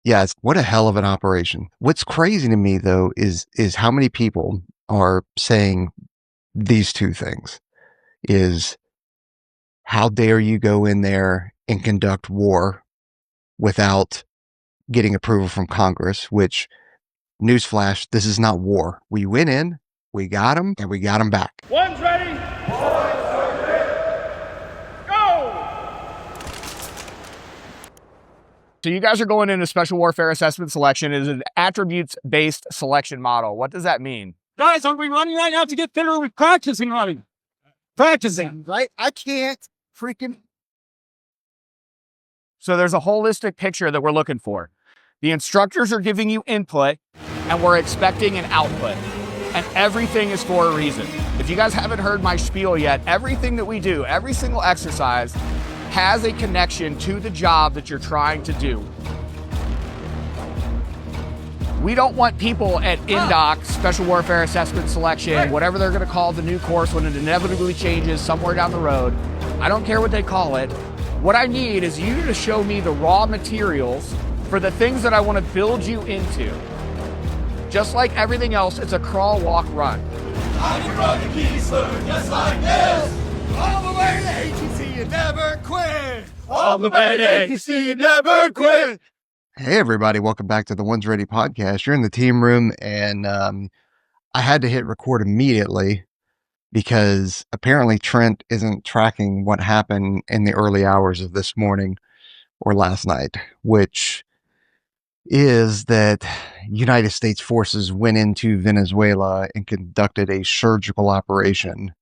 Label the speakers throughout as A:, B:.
A: Yeah, what a hell of an operation. What's crazy to me though is how many people are saying these two things. Is how dare you go in there and conduct war without getting approval from Congress, which, newsflash, this is not war. We went in, we got them, and we got them back.
B: One's ready. Go! So you guys are going into Special Warfare Assessment Selection. It is an attributes-based selection model. What does that mean?
C: Guys, are we running right now to get fitter with practicing running? Practicing, right? I can't freaking...
B: So there's a holistic picture that we're looking for. The instructors are giving you input, and we're expecting an output. And everything is for a reason. If you guys haven't heard my spiel yet, everything that we do, every single exercise, has a connection to the job that you're trying to do. We don't want people at INDOC, Special Warfare Assessment Selection, whatever they're going to call the new course when it inevitably changes somewhere down the road. I don't care what they call it. What I need is you to show me the raw materials for the things that I want to build you into. Just like everything else, it's a crawl, walk, run.
D: I can run the keys just like this. All the way to ATC and never quit. All the way to ATC and never quit.
A: Hey, everybody. Welcome back to the One's Ready podcast. You're in the team room, and I had to hit record immediately because apparently Trent isn't tracking what happened in the early hours of this morning or last night, which is that United States forces went into Venezuela and conducted a surgical operation.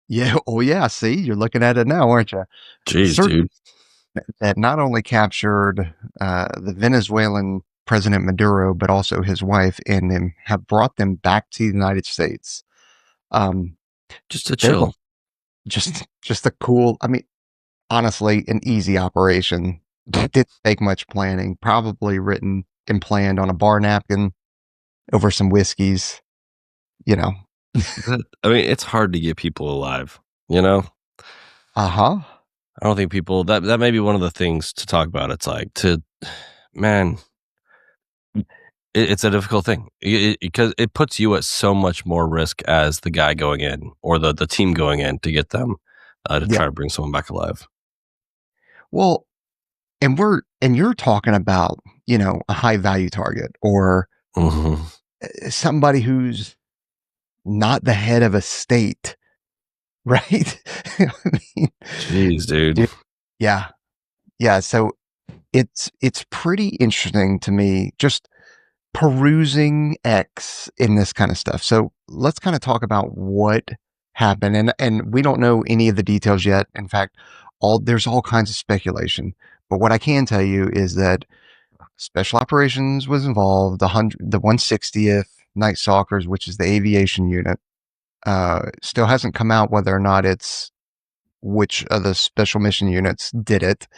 A: Yeah. Oh, yeah. See, you're looking at it now, aren't you?
E: Jeez, dude.
A: That not only captured the Venezuelan President Maduro, but also his wife, and have brought them back to the United States.
E: Just to chill.
A: Just a cool, I mean, honestly, an easy operation. Didn't take much planning, probably written and planned on a bar napkin over some whiskeys, you know.
E: I mean, it's hard to get people alive, you know?
A: Uh-huh.
E: I don't think people, that may be one of the things to talk about. It's like, it's a difficult thing because it puts you at so much more risk as the guy going in or the team going in to get them to try to bring someone back alive.
A: Well, and you're talking about, you know, a high value target or somebody who's not the head of a state, right? I mean,
E: jeez, dude.
A: Yeah. So it's pretty interesting to me just perusing X in this kind of stuff. So let's kind of talk about what happened, and we don't know any of the details yet. In fact, there's all kinds of speculation. But what I can tell you is that Special Operations was involved, the 160th Night Stalkers, which is the aviation unit, still hasn't come out whether or not it's which of the special mission units did it.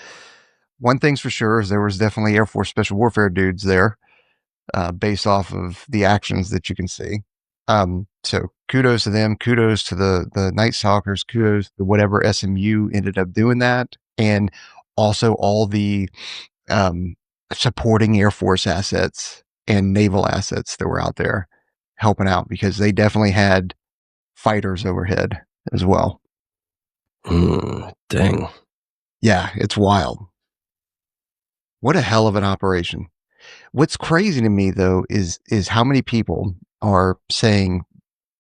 A: One thing's for sure is there was definitely Air Force Special Warfare dudes there, based off of the actions that you can see. So kudos to them, kudos to the Night Stalkers, kudos to whatever SMU ended up doing that, and also all the supporting Air Force assets and naval assets that were out there helping out, because they definitely had fighters overhead as well.
E: Dang.
A: Yeah, it's wild. What a hell of an operation. What's crazy to me though is how many people are saying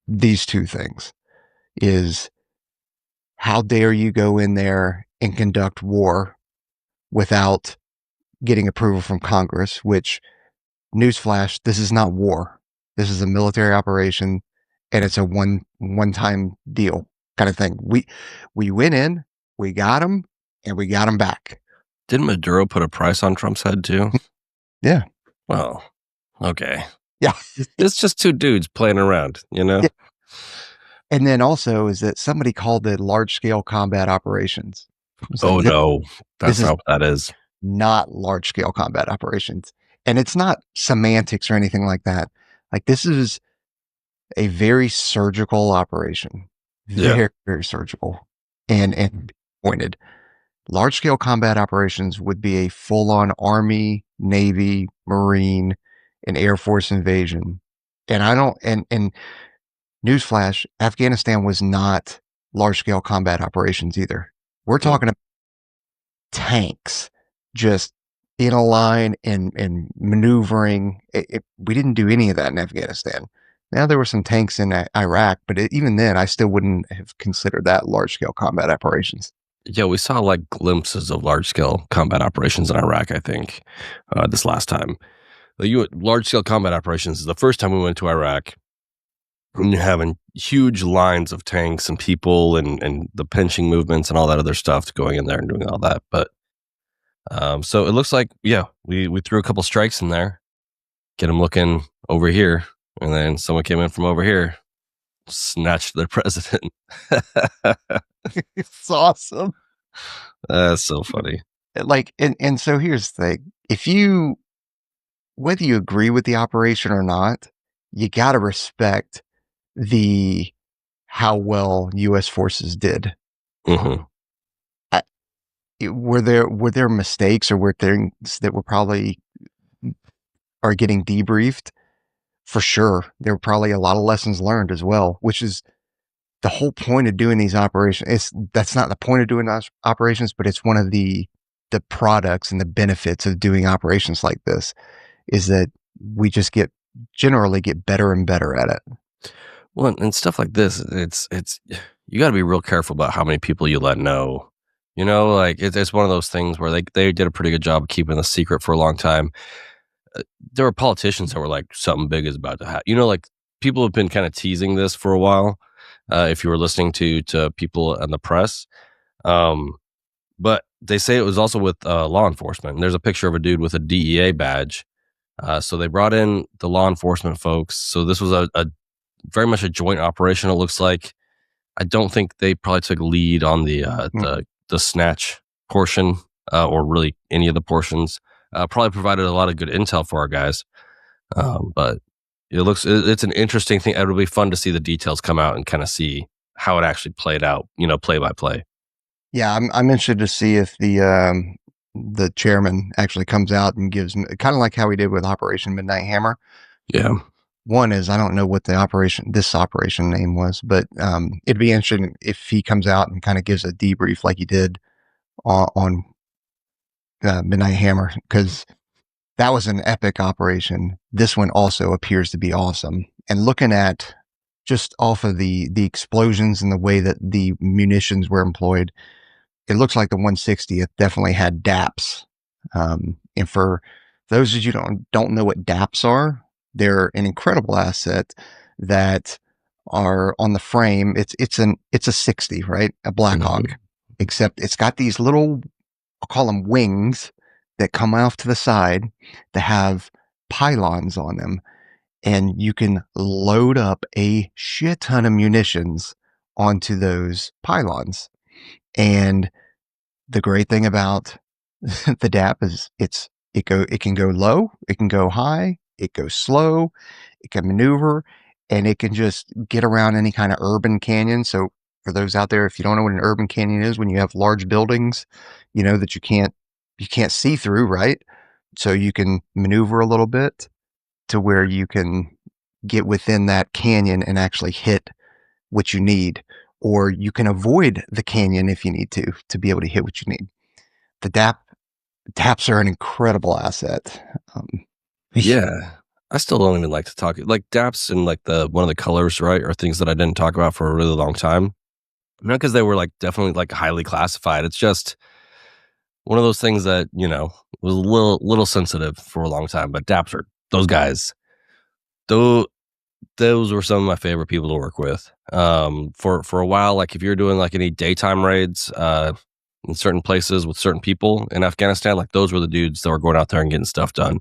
A: these two things. Is how dare you go in there and conduct war without getting approval from Congress, which, newsflash, this is not war. This is a military operation, and it's a one-time deal kind of thing. We went in, we got them, and we got them back.
E: Didn't Maduro put a price on Trump's head too?
A: Yeah.
E: Well, okay.
A: Yeah.
E: It's just two dudes playing around, you know?
A: Yeah. And then also is that somebody called it large-scale combat operations.
E: Oh, no. That's not what that is.
A: Not large-scale combat operations. And it's not semantics or anything like that. Like, this is a very surgical operation. Very, very surgical and pointed. Large scale combat operations would be a full on Army, Navy, Marine, and Air Force invasion. And I don't, and newsflash, Afghanistan was not large scale combat operations either. We're talking about tanks just in a line and maneuvering. We didn't do any of that in Afghanistan. Now there were some tanks in Iraq, but even then, I still wouldn't have considered that large scale combat operations.
E: Yeah, we saw like glimpses of large scale combat operations in Iraq, I think, this last time. Large scale combat operations is the first time we went to Iraq. And you're having huge lines of tanks and people and the pinching movements and all that other stuff going in there and doing all that. But so it looks like, yeah, we threw a couple strikes in there, get them looking over here. And then someone came in from over here, snatched their president.
A: It's awesome.
E: That's so funny.
A: Like, and so here's the thing. Whether you agree with the operation or not, you got to respect how well U.S. forces did.
E: Mm-hmm.
A: Were there mistakes or were things that were probably are getting debriefed? For sure. There were probably a lot of lessons learned as well, which is the whole point of doing these operations. That's not the point of doing those operations, but it's one of the products and the benefits of doing operations like this is that we just generally get better and better at it.
E: Well, and stuff like this, it's you got to be real careful about how many people you let know. You know, like it's one of those things where they did a pretty good job of keeping the secret for a long time. There were politicians that were like, something big is about to happen. You know, like people have been kind of teasing this for a while. If you were listening to people in the press, but they say it was also with law enforcement. And there's a picture of a dude with a DEA badge. So they brought in the law enforcement folks. So this was a very much a joint operation. It looks like. I don't think they probably took lead on the Snatch portion or really any of the portions. Probably provided a lot of good intel for our guys. But it's an interesting thing. It'll be fun to see the details come out and kind of see how it actually played out, play by play.
A: Yeah, I'm interested to see if the chairman actually comes out and gives kind of like how he did with Operation Midnight Hammer.
E: Yeah.
A: One is I don't know what this operation name was, but it'd be interesting if he comes out and kind of gives a debrief like he did on Midnight Hammer, because that was an epic operation. This one also appears to be awesome. And looking at just off of the explosions and the way that the munitions were employed, it looks like the 160th definitely had DAPs. And for those of you who don't know what DAPs are, they're an incredible asset that are on the frame. It's a 60, right? A Black Hawk, except it's got these little, I'll call them wings that come off to the side that have pylons on them. And you can load up a shit ton of munitions onto those pylons. And the great thing about the DAP is it can go low, it can go high, it goes slow, it can maneuver, and it can just get around any kind of urban canyon. So for those out there, if you don't know what an urban canyon is, when you have large buildings, that you can't see through, right? So you can maneuver a little bit to where you can get within that canyon and actually hit what you need, or you can avoid the canyon if you need to be able to hit what you need. The DAPs are an incredible asset.
E: Yeah. I still don't even like to talk like DAPs and like one of the colors, right, are things that I didn't talk about for a really long time. Not because they were like definitely like highly classified. It's just one of those things that, was a little sensitive for a long time. But DAPs are those guys. Those were some of my favorite people to work with. For a while, like if you're doing like any daytime raids in certain places with certain people in Afghanistan, like those were the dudes that were going out there and getting stuff done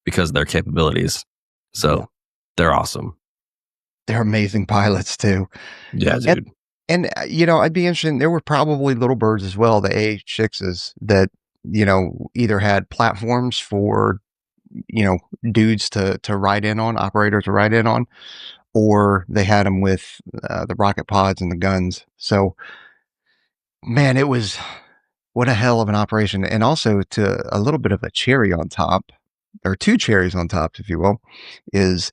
E: because of their capabilities. So they're awesome.
A: They're amazing pilots too.
E: Yeah, dude.
A: And I'd be interested. There were probably little birds as well, the AH-6s that, either had platforms for, dudes to ride in on, operators to ride in on, or they had them with the rocket pods and the guns. So man, it was what a hell of an operation. And also to a little bit of a cherry on top, or two cherries on top, if you will, is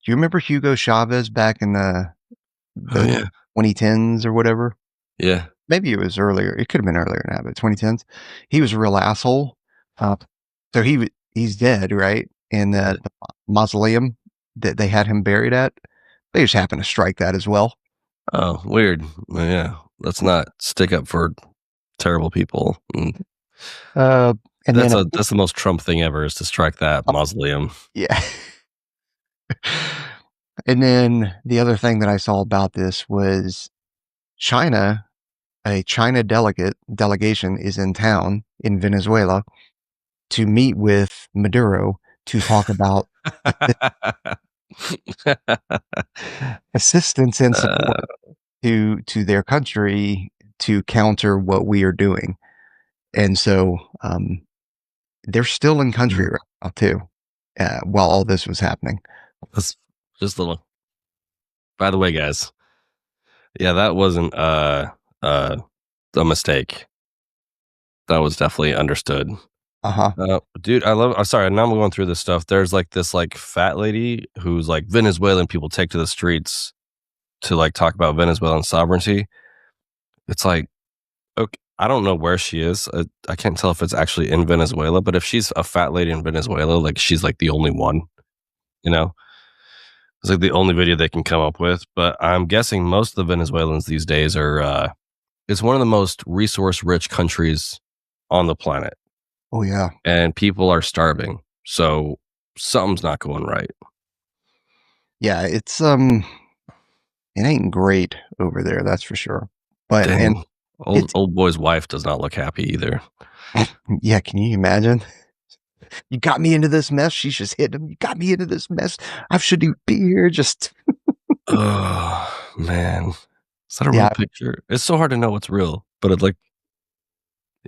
A: do you remember Hugo Chavez back in
E: Oh
A: the
E: yeah,
A: 2010s or whatever?
E: yeah.
A: Maybe it was earlier. It could have been earlier now, but 2010s. He was a real asshole. Uh, so he's dead, right? In the mausoleum that they had him buried at. They just happened to strike that as well.
E: Oh, weird. Well, yeah, let's not stick up for terrible people.
A: Uh, and then
E: That's the most Trump thing ever is to strike that mausoleum.
A: yeah. And then the other thing that I saw about this was China, a China delegation is in town in Venezuela to meet with Maduro to talk about assistance and support to their country to counter what we are doing. And so they're still in country right now too, while all this was happening.
E: That's just a little. By the way, guys, yeah, that wasn't a mistake. That was definitely understood. Dude, I love. I'm sorry. Now I'm going through this stuff. There's like this like fat lady who's like Venezuelan people take to the streets to like talk about Venezuelan sovereignty. It's like, okay, I don't know where she is. I can't tell if it's actually in Venezuela, but if she's a fat lady in Venezuela, like she's like the only one, you know, it's like the only video they can come up with. But I'm guessing most of the Venezuelans these days are. It's one of the most resource rich countries on the planet.
A: Oh yeah,
E: and people are starving. So something's not going right.
A: yeah. It's it ain't great over there, that's for sure. But and
E: Dang. Old boy's wife does not look happy either.
A: yeah, can you imagine? You got me into this mess. She's just hitting him. You got me into this mess. I shouldn't be here. Just
E: Oh man, is that a
A: yeah,
E: real picture? It's so hard to know what's real, but it's like,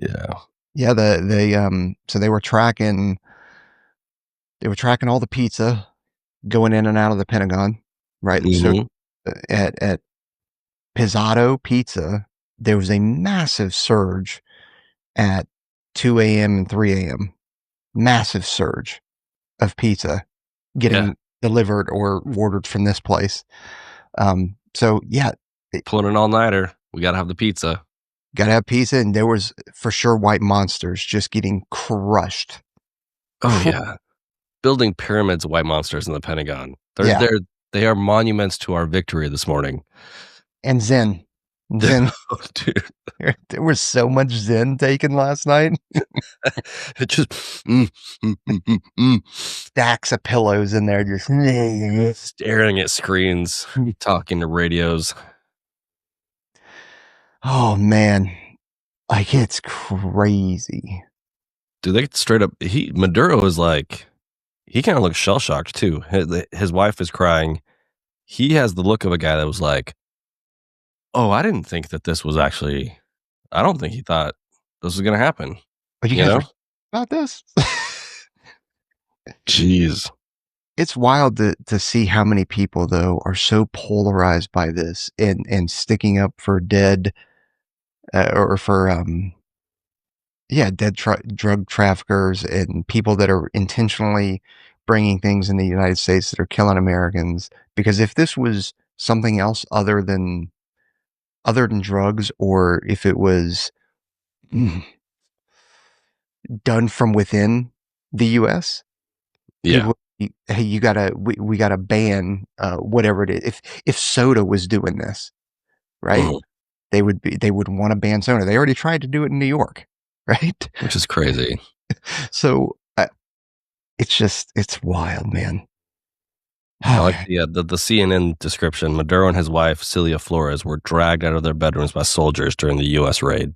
E: yeah,
A: yeah. So they were tracking all the pizza going in and out of the Pentagon, right? So
E: mm-hmm.
A: at Pizzato Pizza, there was a massive surge at 2 a.m. and 3 a.m. Massive surge of pizza getting delivered or ordered from this place. So yeah,
E: Pulling an all nighter. We gotta have the pizza.
A: gotta have pizza, and there was for sure white monsters just getting crushed.
E: Oh yeah, building pyramids of white monsters in the Pentagon.
A: Yeah.
E: They are monuments to our victory this morning.
A: And Zen.
E: Dude.
A: There was so much Zen taken last night.
E: It just
A: Stacks of pillows in there, just
E: staring at screens, talking to radios.
A: oh man, like it's crazy.
E: Dude, they straight up. Maduro is like, he kind of looks shell shocked too. His wife is crying. He has the look of a guy that was like, "Oh, I didn't think that this was actually. I don't think he thought this was going to happen."
A: But you guys are about this?
E: Jeez.
A: It's wild to see how many people though are so polarized by this and sticking up for dead or for dead drug traffickers and people that are intentionally bringing things in the United States that are killing Americans. Because if this was something else other than drugs, or if it was done from within the U.S.,
E: Yeah.
A: hey, we gotta ban whatever it is. If soda was doing this, right?
E: Mhm.
A: They would want to ban soda. They already tried to do it in New York, right?
E: Which is crazy.
A: So it's wild, man.
E: I like the CNN description. Maduro and his wife, Celia Flores, were dragged out of their bedrooms by soldiers during the U.S. raid.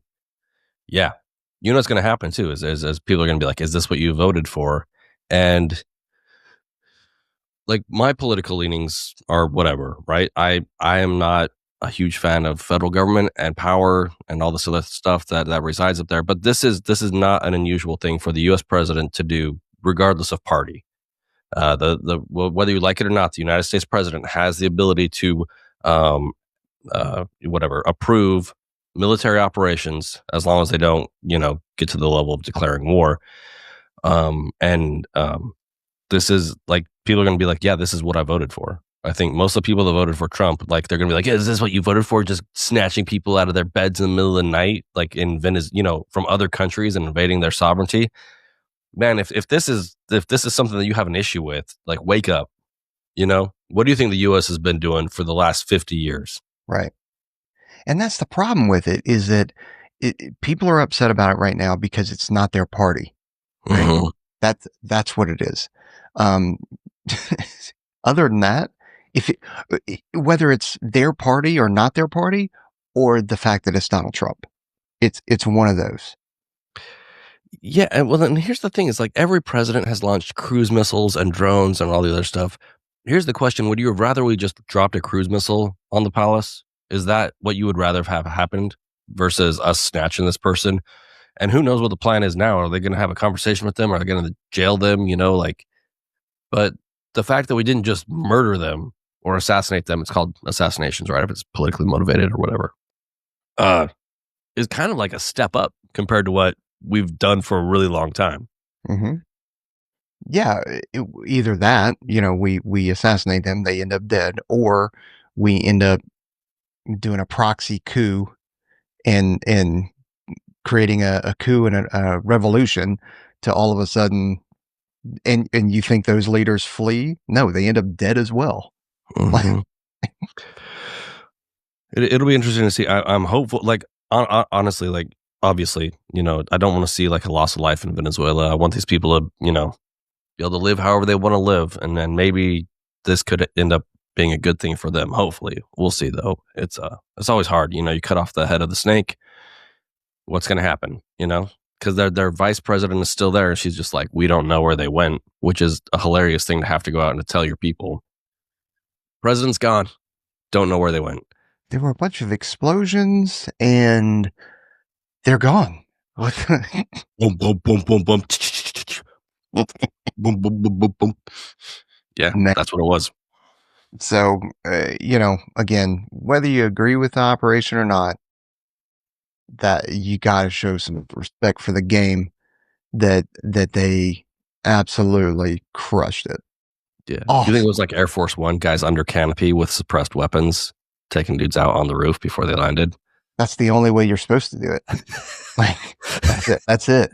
E: Yeah. You know what's going to happen, too, is people are going to be like, is this what you voted for? And, like, my political leanings are whatever, right? I am not a huge fan of federal government and power and all this other stuff that resides up there. But this is not an unusual thing for the U.S. president to do, regardless of party. Whether you like it or not, the United States president has the ability to approve military operations, as long as they don't, get to the level of declaring war. This is like, people are going to be like, yeah, this is what I voted for. I think most of the people that voted for Trump, like, they're going to be like, is this what you voted for? Just snatching people out of their beds in the middle of the night, like in Venezuela, from other countries and invading their sovereignty. Man, if this is something that you have an issue with, like, wake up. What do you think the U.S. has been doing for the last 50 years?
A: Right. And that's the problem with it, is that people are upset about it right now because it's not their party. Right?
E: Mhm.
A: That's what it is. Other than that, whether it's their party or not their party, or the fact that it's Donald Trump, it's one of those.
E: Yeah, and well, then here's the thing: is like, every president has launched cruise missiles and drones and all the other stuff. Here's the question: would you have rather we just dropped a cruise missile on the palace? Is that what you would rather have happened versus us snatching this person? And who knows what the plan is now? Are they going to have a conversation with them? Are they going to jail them? But the fact that we didn't just murder them or assassinate them — it's called assassinations, right? If it's politically motivated or whatever, is kind of like a step up compared to what we've done for a really long time.
A: Mm-hmm. Yeah, either that, we assassinate them, they end up dead, or we end up doing a proxy coup and creating a coup and a revolution to all of a sudden, and you think those leaders flee? No, they end up dead as well.
E: Mhm. It'll be interesting to see. I'm hopeful. Like, honestly, like, obviously, I don't want to see like a loss of life in Venezuela. I want these people to, be able to live however they want to live, and then maybe this could end up being a good thing for them. Hopefully, we'll see. Though it's always hard. You cut off the head of the snake. What's going to happen? Because their vice president is still there, and she's just like, we don't know where they went, which is a hilarious thing to have to go out and to tell your people. President's gone. Don't know where they went.
A: There were a bunch of explosions, and they're gone. What?
E: Boom, boom, boom, boom, boom. Boom, boom, boom, boom, boom. Yeah, that's what it was.
A: So, again, whether you agree with the operation or not, that you got to show some respect for the game that they absolutely crushed it.
E: Yeah. Do you think it was like Air Force One guys under canopy with suppressed weapons taking dudes out on the roof before they landed?
A: That's the only way you're supposed to do it. Like, that's it.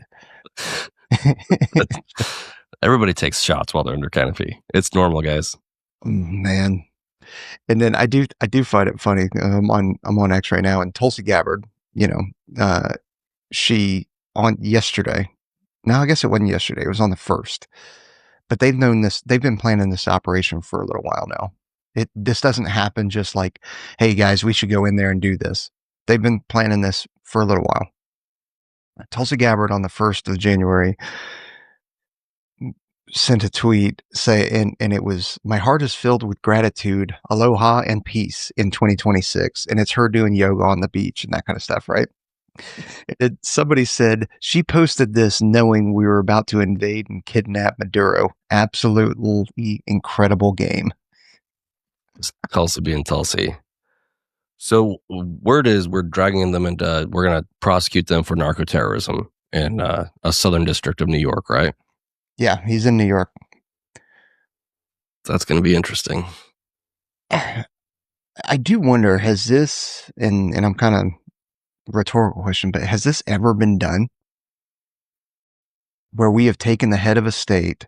E: Everybody takes shots while they're under canopy. It's normal, guys.
A: Man. And then I do find it funny. I'm on X right now, and Tulsi Gabbard, she on yesterday. No, I guess it wasn't yesterday. It was on the 1st. But they've been planning this operation for a little while now. This doesn't happen just like, hey guys, we should go in there and do this. They've been planning this for a little while. Tulsi Gabbard on the 1st of January sent a tweet and it was, my heart is filled with gratitude, aloha, and peace in 2026. And it's her doing yoga on the beach and that kind of stuff, right? Somebody said she posted this knowing we were about to invade and kidnap Maduro. Absolutely incredible game.
E: Tulsi being Tulsi. So word is we're dragging them into, we're going to prosecute them for narco-terrorism in a southern district of New York, right?
A: Yeah, he's in New York.
E: That's going to be interesting.
A: I do wonder, has this, and I'm kind of rhetorical question, but has this ever been done? Where we have taken the head of a state,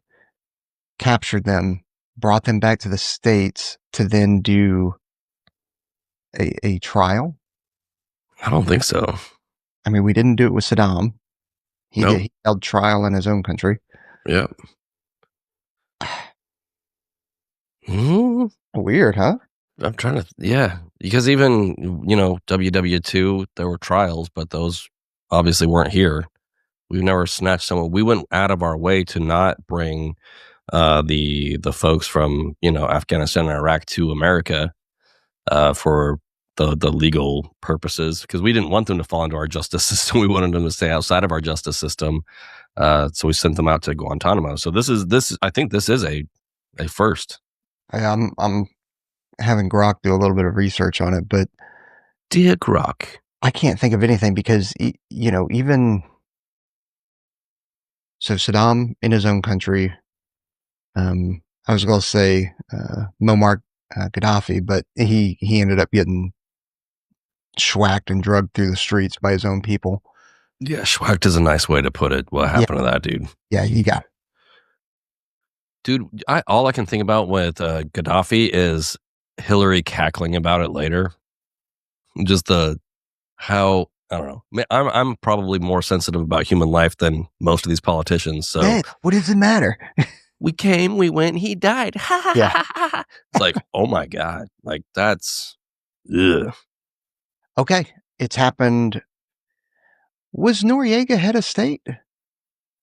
A: captured them, brought them back to the States to then do a trial?
E: I don't think so.
A: I mean, we didn't do it with Saddam.
E: Nope.
A: He held trial in his own country.
E: Yeah.
A: Weird, huh?
E: I'm trying to, yeah, because even, WW2, there were trials, but those obviously weren't here. We've never snatched someone. We went out of our way to not bring the folks from, Afghanistan and Iraq to America for the legal purposes, because we didn't want them to fall into our justice system. We wanted them to stay outside of our justice system. So we sent them out to Guantanamo. So I think this is a first.
A: I'm having Grok do a little bit of research on it, but
E: Dear Grok,
A: I can't think of anything because, even so, Saddam in his own country, I was going to say Muammar Gaddafi, but he ended up getting schwacked and drugged through the streets by his own people.
E: Yeah, schwacked is a nice way to put it. What happened to that dude?
A: Yeah, he got it.
E: Dude, all I can think about with Gaddafi is Hillary cackling about it later. Just how, I don't know. I'm probably more sensitive about human life than most of these politicians. So
A: Man, what does it matter?
E: we came, we went, he died.
A: Yeah.
E: It's like, oh my God. Like that's, ugh.
A: Okay, it's happened. Was Noriega head of state?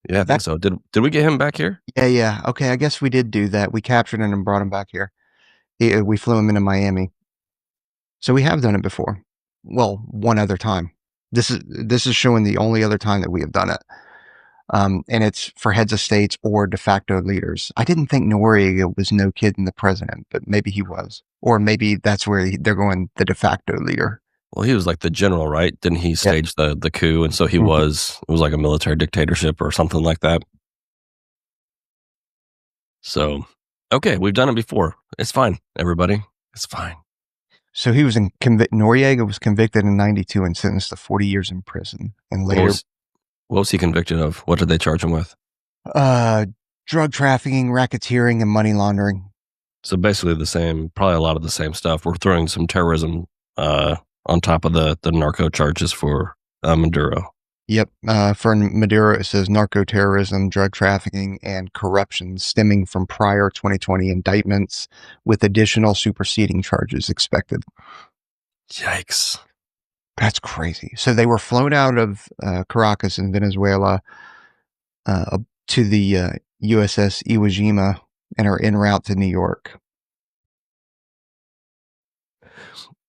E: Yeah, I think so. Did we get him back here?
A: Yeah. Okay, I guess we did do that. We captured him and brought him back here. We flew him into Miami. So we have done it before. Well, one other time. This is showing the only other time that we have done it. And it's for heads of states or de facto leaders. I didn't think Noriega was no kidding the president, but maybe he was. Or maybe that's where they're going, the de facto leader.
E: Well, he was like the general, right? Didn't he stage the coup? And so he was, it was like a military dictatorship or something like that. So, okay, we've done it before. It's fine, everybody. It's fine.
A: So he was Noriega was convicted in 92 and sentenced to 40 years in prison. And later,
E: what was he convicted of? What did they charge him with?
A: Drug trafficking, racketeering, and money laundering.
E: So basically the same, probably a lot of the same stuff. We're throwing some terrorism on top of the narco charges for Maduro.
A: Yep. For Maduro, it says narco terrorism, drug trafficking, and corruption stemming from prior 2020 indictments with additional superseding charges expected.
E: Yikes.
A: That's crazy. So they were flown out of Caracas in Venezuela to the USS Iwo Jima and are en route to New York.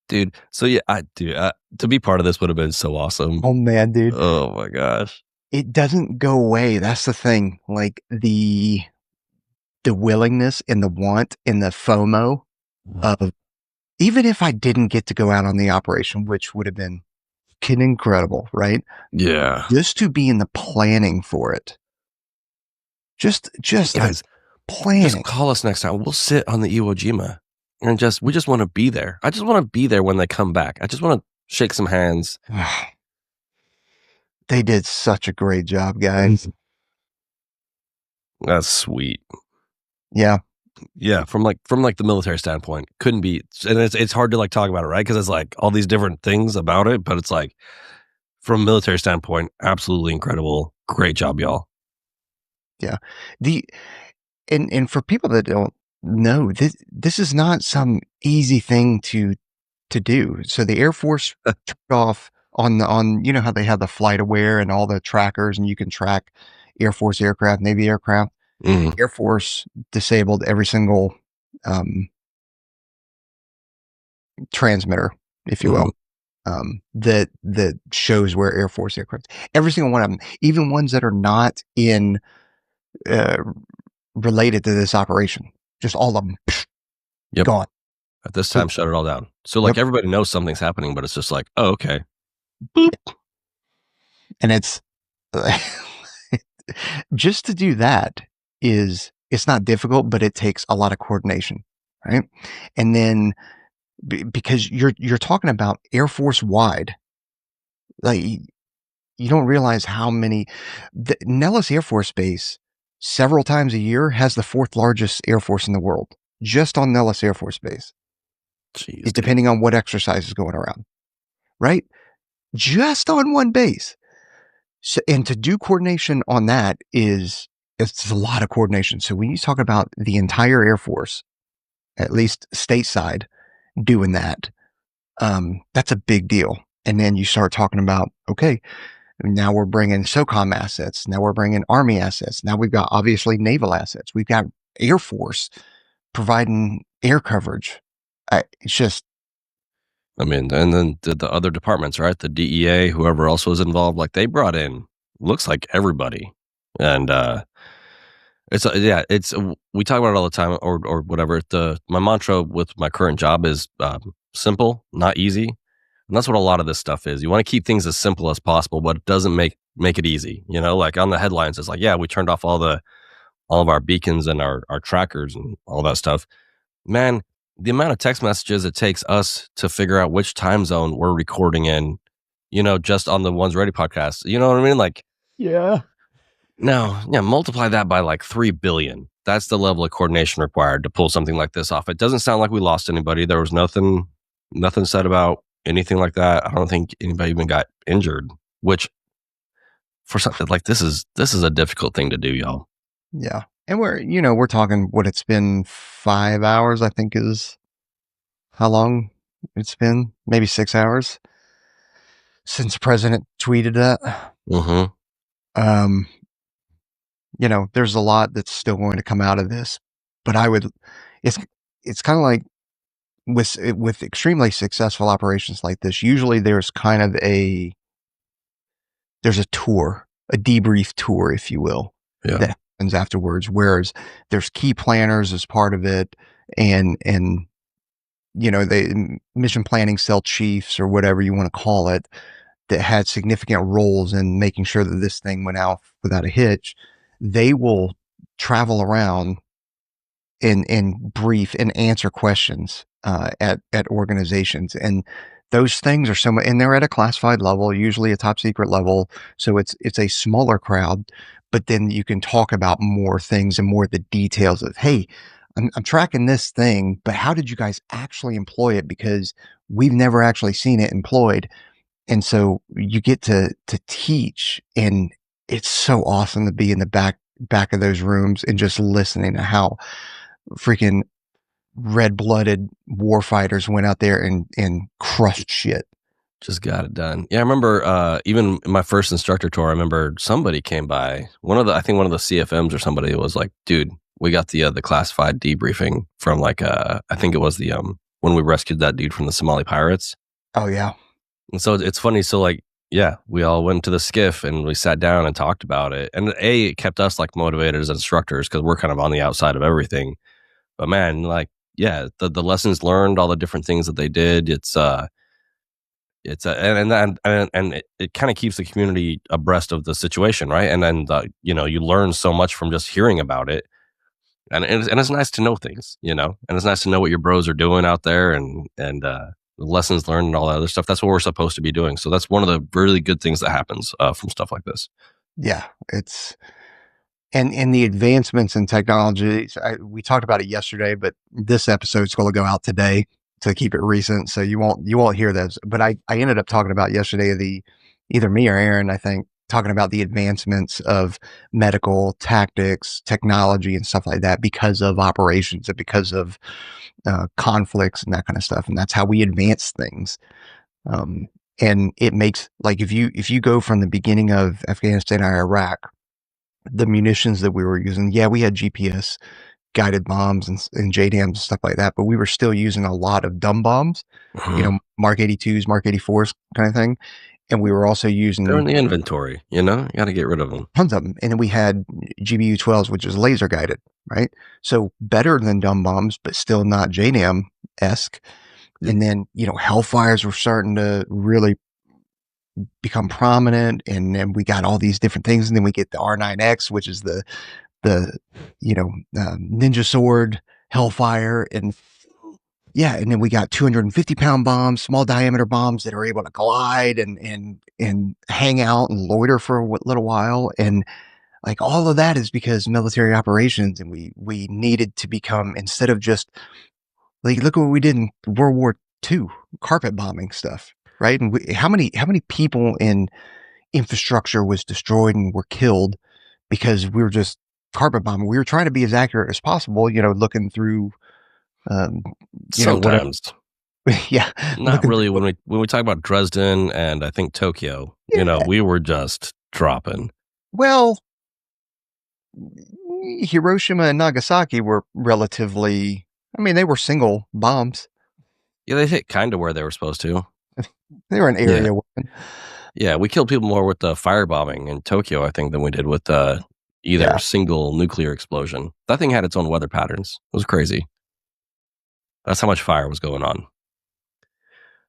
E: Dude, so yeah, to be part of this would have been so awesome.
A: Oh man, dude.
E: Oh my gosh.
A: It doesn't go away. That's the thing. Like the willingness and the want and the FOMO of, even if I didn't get to go out on the operation, which would have been incredible, right?
E: Yeah.
A: Just to be in the planning for it. Just
E: guys,
A: planning.
E: Just call us next time. We'll sit on the Iwo Jima and we just want to be there. I just want to be there when they come back. I just want to shake some hands.
A: They did such a great job, guys.
E: That's sweet.
A: Yeah.
E: Yeah, from the military standpoint, couldn't be, and it's hard to like talk about it, right? Because it's like all these different things about it, but it's like from a military standpoint, absolutely incredible. Great job, y'all.
A: Yeah. And for people that don't know, this is not some easy thing to do. So the Air Force took off on how they have the flight aware and all the trackers, and you can track Air Force aircraft, Navy aircraft.
E: Mm-hmm.
A: Air Force disabled every single transmitter, if you will, that shows where Air Force aircraft. Every single one of them, even ones that are not in related to this operation, just all of them, gone.
E: At this time, shut it all down. So like everybody knows something's happening, but it's just like, oh, okay, boop,
A: and it's just to do that. It's not difficult, but it takes a lot of coordination, right? And then because you're talking about Air Force wide, like you don't realize how many. Nellis Air Force Base several times a year has the 4th largest Air Force in the world, just on Nellis Air Force Base.
E: Jeez,
A: depending on what exercise is going around, right? Just on one base. So, and to do coordination on that it's a lot of coordination. So when you talk about the entire Air Force, at least stateside, doing that, that's a big deal. And then you start talking about, okay, now we're bringing SOCOM assets. Now we're bringing Army assets. Now we've got obviously naval assets. We've got Air Force providing air coverage. It's just,
E: I mean, and then the other departments, right? The DEA, whoever else was involved, like they brought in, looks like everybody. And it's we talk about it all the time or whatever. My mantra with my current job is simple, not easy. And that's what a lot of this stuff is. You want to keep things as simple as possible, but it doesn't make it easy. You know, like on the headlines, it's like, yeah, we turned off all of our beacons and our trackers and all that stuff. Man, the amount of text messages it takes us to figure out which time zone we're recording in, you know, just on the One's Ready podcast. You know what I mean? Like,
A: Yeah.
E: no, yeah, multiply that by like 3 billion. That's the level of coordination required to pull something like this off. It doesn't sound like we lost anybody. There was nothing said about anything like that. I don't think anybody even got injured, which for something like this is a difficult thing to do, y'all.
A: Yeah. And we're talking what it's been 5 hours, I think is how long it's been, maybe 6 hours since the president tweeted that.
E: Mm-hmm.
A: There's a lot that's still going to come out of this, but it's kind of like with extremely successful operations like this, usually there's kind of there's a tour, a debrief tour, if you will, that happens afterwards, whereas there's key planners as part of it, and they mission planning cell chiefs or whatever you want to call it, that had significant roles in making sure that this thing went out without a hitch. They will travel around and brief and answer questions at organizations, and those things are and they're at a classified level, usually a top secret level, so it's a smaller crowd, but then you can talk about more things and more of the details of, hey, I'm tracking this thing, but how did you guys actually employ it, because we've never actually seen it employed. And so you get to teach, and it's so awesome to be in the back of those rooms and just listening to how freaking red-blooded warfighters went out there and crushed shit.
E: Just got it done. Yeah, I remember even in my first instructor tour, I remember somebody came by, I think one of the CFMs or somebody was like, dude, we got the classified debriefing from like I think it was the when we rescued that dude from the Somali pirates.
A: Oh yeah.
E: And so it's funny. So like, yeah, we all went to the skiff and we sat down and talked about it. And it kept us like motivated as instructors, because we're kind of on the outside of everything. But man, like, yeah, the lessons learned, all the different things that they did, it kind of keeps the community abreast of the situation, right? And then you learn so much from just hearing about it, and it's nice to know things, and it's nice to know what your bros are doing out there, and lessons learned and all that other stuff. That's what we're supposed to be doing. So that's one of the really good things that happens from stuff like this.
A: Yeah, it's and the advancements in technology. We talked about it yesterday, but this episode's going to go out today to keep it recent, so you won't hear those. But I ended up talking about yesterday, either me or Aaron, I think, talking about the advancements of medical tactics, technology, and stuff like that because of operations and because of conflicts and that kind of stuff. And that's how we advance things. And it makes, like, if you go from the beginning of Afghanistan and Iraq, the munitions that we were using, yeah, we had GPS guided bombs and JDAMs and stuff like that, but we were still using a lot of dumb bombs, Mark 82s, Mark 84s kind of thing. And we were also using...
E: They're in the inventory, you got to get rid of them.
A: Tons of them. And then we had GBU-12s, which is laser guided, right? So better than dumb bombs, but still not JDAM-esque. And then, Hellfires were starting to really become prominent. And then we got all these different things. And then we get the R9X, which is the Ninja Sword Hellfire. And yeah, and then we got 250-pound bombs, small diameter bombs that are able to glide and hang out and loiter for a little while. And like all of that is because military operations, and we needed to become, instead of just like, look what we did in World War II, carpet bombing stuff, right? And how many people in infrastructure was destroyed and were killed because we were just carpet bombing. We were trying to be as accurate as possible, looking through
E: sometimes.
A: Yeah.
E: Not really. When we talk about Dresden and I think Tokyo, we were just dropping.
A: Well, Hiroshima and Nagasaki were relatively, they were single bombs.
E: Yeah, they hit kind of where they were supposed to.
A: They were an area weapon.
E: Yeah, we killed people more with the firebombing in Tokyo, I think, than we did with either single nuclear explosion. That thing had its own weather patterns. It was crazy. That's how much fire was going on.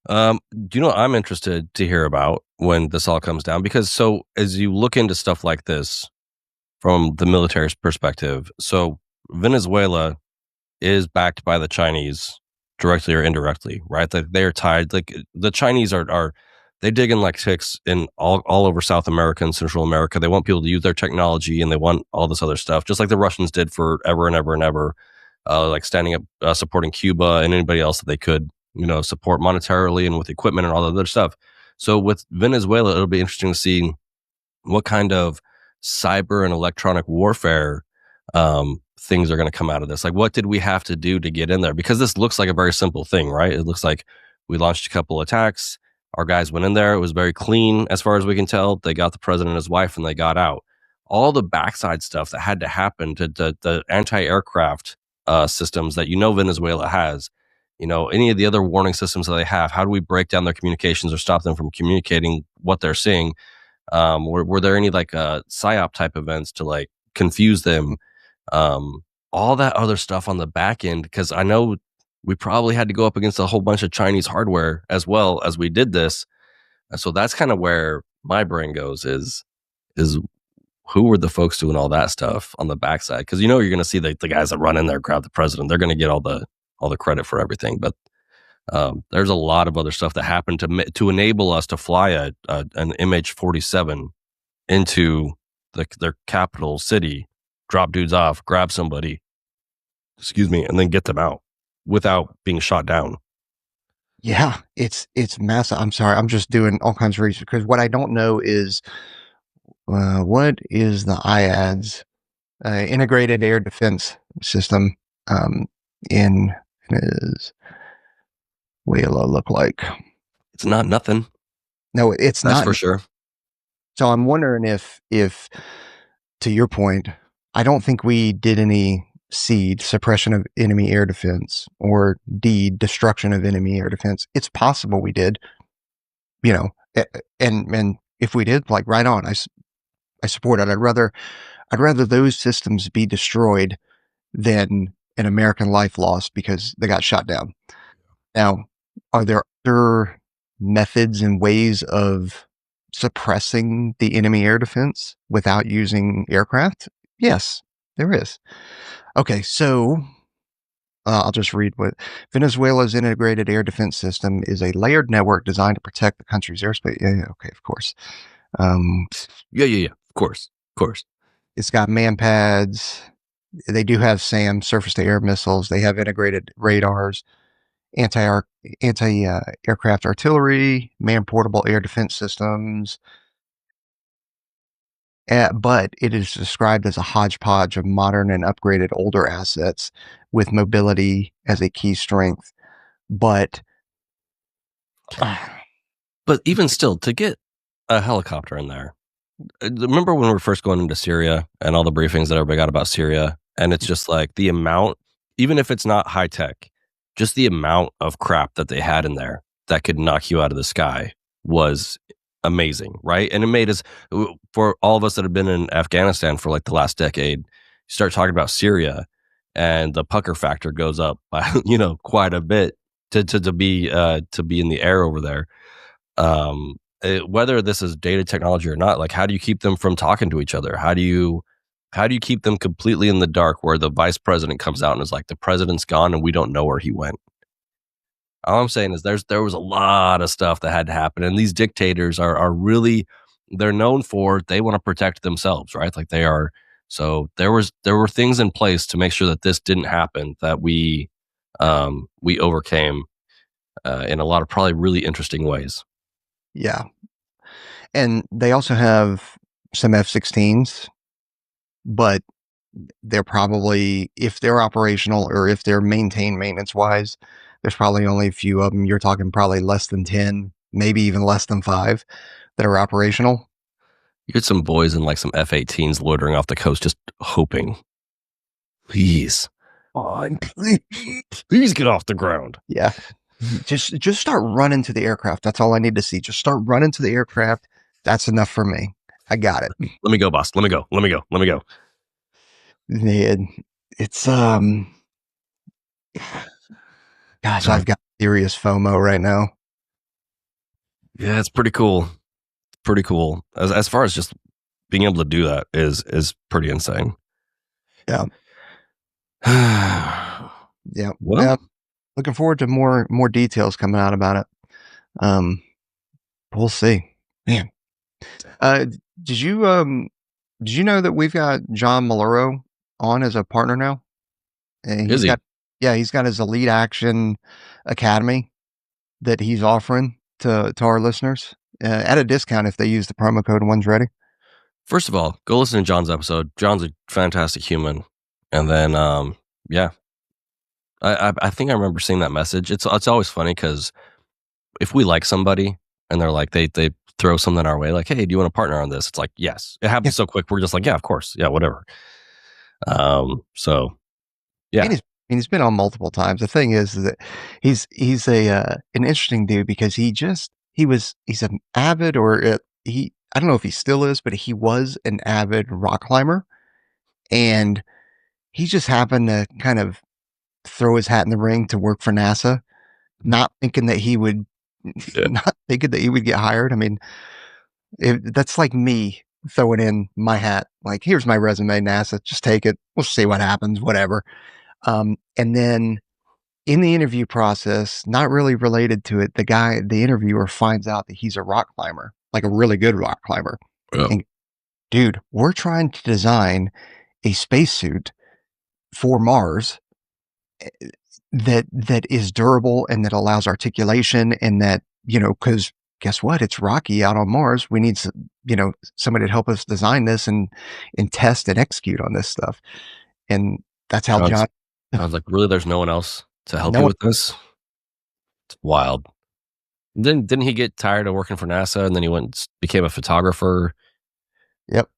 E: Do you know what I'm interested to hear about when this all comes down? Because so as you look into stuff like this from the military's perspective, so Venezuela is backed by the Chinese directly or indirectly, right? That they are tied. Like the Chinese are they dig in like ticks in all over South America and Central America. They want people to use their technology and they want all this other stuff, just like the Russians did forever and ever and ever, like standing up, supporting Cuba and anybody else that they could, support monetarily and with equipment and all that other stuff. So with Venezuela, it'll be interesting to see what kind of cyber and electronic warfare things are going to come out of this. Like, what did we have to do to get in there? Because this looks like a very simple thing, right? It looks like we launched a couple attacks. Our guys went in there. It was very clean as far as we can tell. They got the president and his wife and they got out. All the backside stuff that had to happen to the anti-aircraft systems that Venezuela has, any of the other warning systems that they have, how do we break down their communications or stop them from communicating what they're seeing? Were there any like psyop type events to like confuse them? All that other stuff on the back end, because I know we probably had to go up against a whole bunch of Chinese hardware as well as we did this. And so that's kind of where my brain goes is who were the folks doing all that stuff on the backside? Because you're going to see the guys that run in there, grab the president. They're going to get all the credit for everything. But there's a lot of other stuff that happened to enable us to fly an MH-47 into their capital city, drop dudes off, grab somebody, and then get them out without being shot down.
A: Yeah, it's massive. I'm sorry, I'm just doing all kinds of research because what I don't know is what is the IADS integrated air defense system in Venezuela look like?
E: It's not nothing.
A: No, it's
E: That's
A: not
E: for sure.
A: So I'm wondering if to your point, I don't think we did any seed suppression of enemy air defense or destruction of enemy air defense. It's possible we did, and if we did, like right on, I support it. I'd rather those systems be destroyed than an American life lost because they got shot down. Now, are there other methods and ways of suppressing the enemy air defense without using aircraft? Yes, there is. Okay, so I'll just read what Venezuela's integrated air defense system is a layered network designed to protect the country's airspace. Yeah, okay, of course.
E: Yeah, of course.
A: It's got man pads. They do have SAM, surface-to-air missiles. They have integrated radars, anti-aircraft artillery, man-portable air defense systems. But it is described as a hodgepodge of modern and upgraded older assets with mobility as a key strength. But
E: even still, to get a helicopter in there, remember when we were first going into Syria and all the briefings that everybody got about Syria? And it's just like the amount, even if it's not high tech, just the amount of crap that they had in there that could knock you out of the sky was amazing, right? And it made us, for all of us that have been in Afghanistan for like the last decade, you start talking about Syria and the pucker factor goes up by, quite a bit to be in the air over there. Whether this is data technology or not, like how do you keep them from talking to each other? How do you keep them completely in the dark where the vice president comes out and is like, the president's gone and we don't know where he went? All I'm saying is there was a lot of stuff that had to happen. And these dictators are really, they're known for, they want to protect themselves, right? Like they are. So there were things in place to make sure that this didn't happen, that we overcame in a lot of probably really interesting ways.
A: Yeah. And they also have some F-16s, but they're probably, if they're operational or if they're maintained maintenance-wise, there's probably only a few of them. You're talking probably less than 10, maybe even less than 5 that are operational.
E: You get some boys in like some F-18s loitering off the coast just hoping, please get off the ground.
A: Yeah. Just start running to the aircraft. That's all I need to see. Just start running to the aircraft. That's enough for me. I got it.
E: Let me go, boss. Let me go.
A: Man, it's gosh, I've got serious FOMO right now.
E: Yeah, it's pretty cool. Pretty cool. As far as just being able to do that is pretty insane.
A: Yeah. Yeah.
E: Well,
A: Yeah. Looking forward to more details coming out about it. Um, we'll see. Man. Uh, did you did you know that we've got John Maluro on as a partner now? And
E: is he?
A: he's got his Elite Action Academy that he's offering to our listeners at a discount if they use the promo code One's Ready.
E: First of all, go listen to John's episode. John's a fantastic human. And then, yeah, I think I remember seeing that message. It's always funny because if we like somebody and they're like, they throw something our way, like, hey, do you want to partner on this? It's like, yes. It happens so quick. We're just like, yeah, of course. Yeah, whatever. So, yeah.
A: And he's been on multiple times. The thing is that he's an interesting dude because he's an avid I don't know if he still is, but he was an avid rock climber, and he just happened to kind of throw his hat in the ring to work for NASA, not thinking that he would get hired. I mean, that's like me throwing in my hat, like, here's my resume, NASA, just take it. We'll see what happens, whatever. And then in the interview process, not really related to it, the interviewer finds out that he's a rock climber, like a really good rock climber.
E: Yeah.
A: And, dude, we're trying to design a spacesuit for Mars that is durable and that allows articulation, and that, because guess what? It's rocky out on Mars. We need somebody to help us design this and test and execute on this stuff. And that's how John.
E: I was like, really? There's no one else to help
A: No
E: you
A: one-
E: with this? It's wild. Then didn't he get tired of working for NASA and then he went and became a photographer?
A: Yep.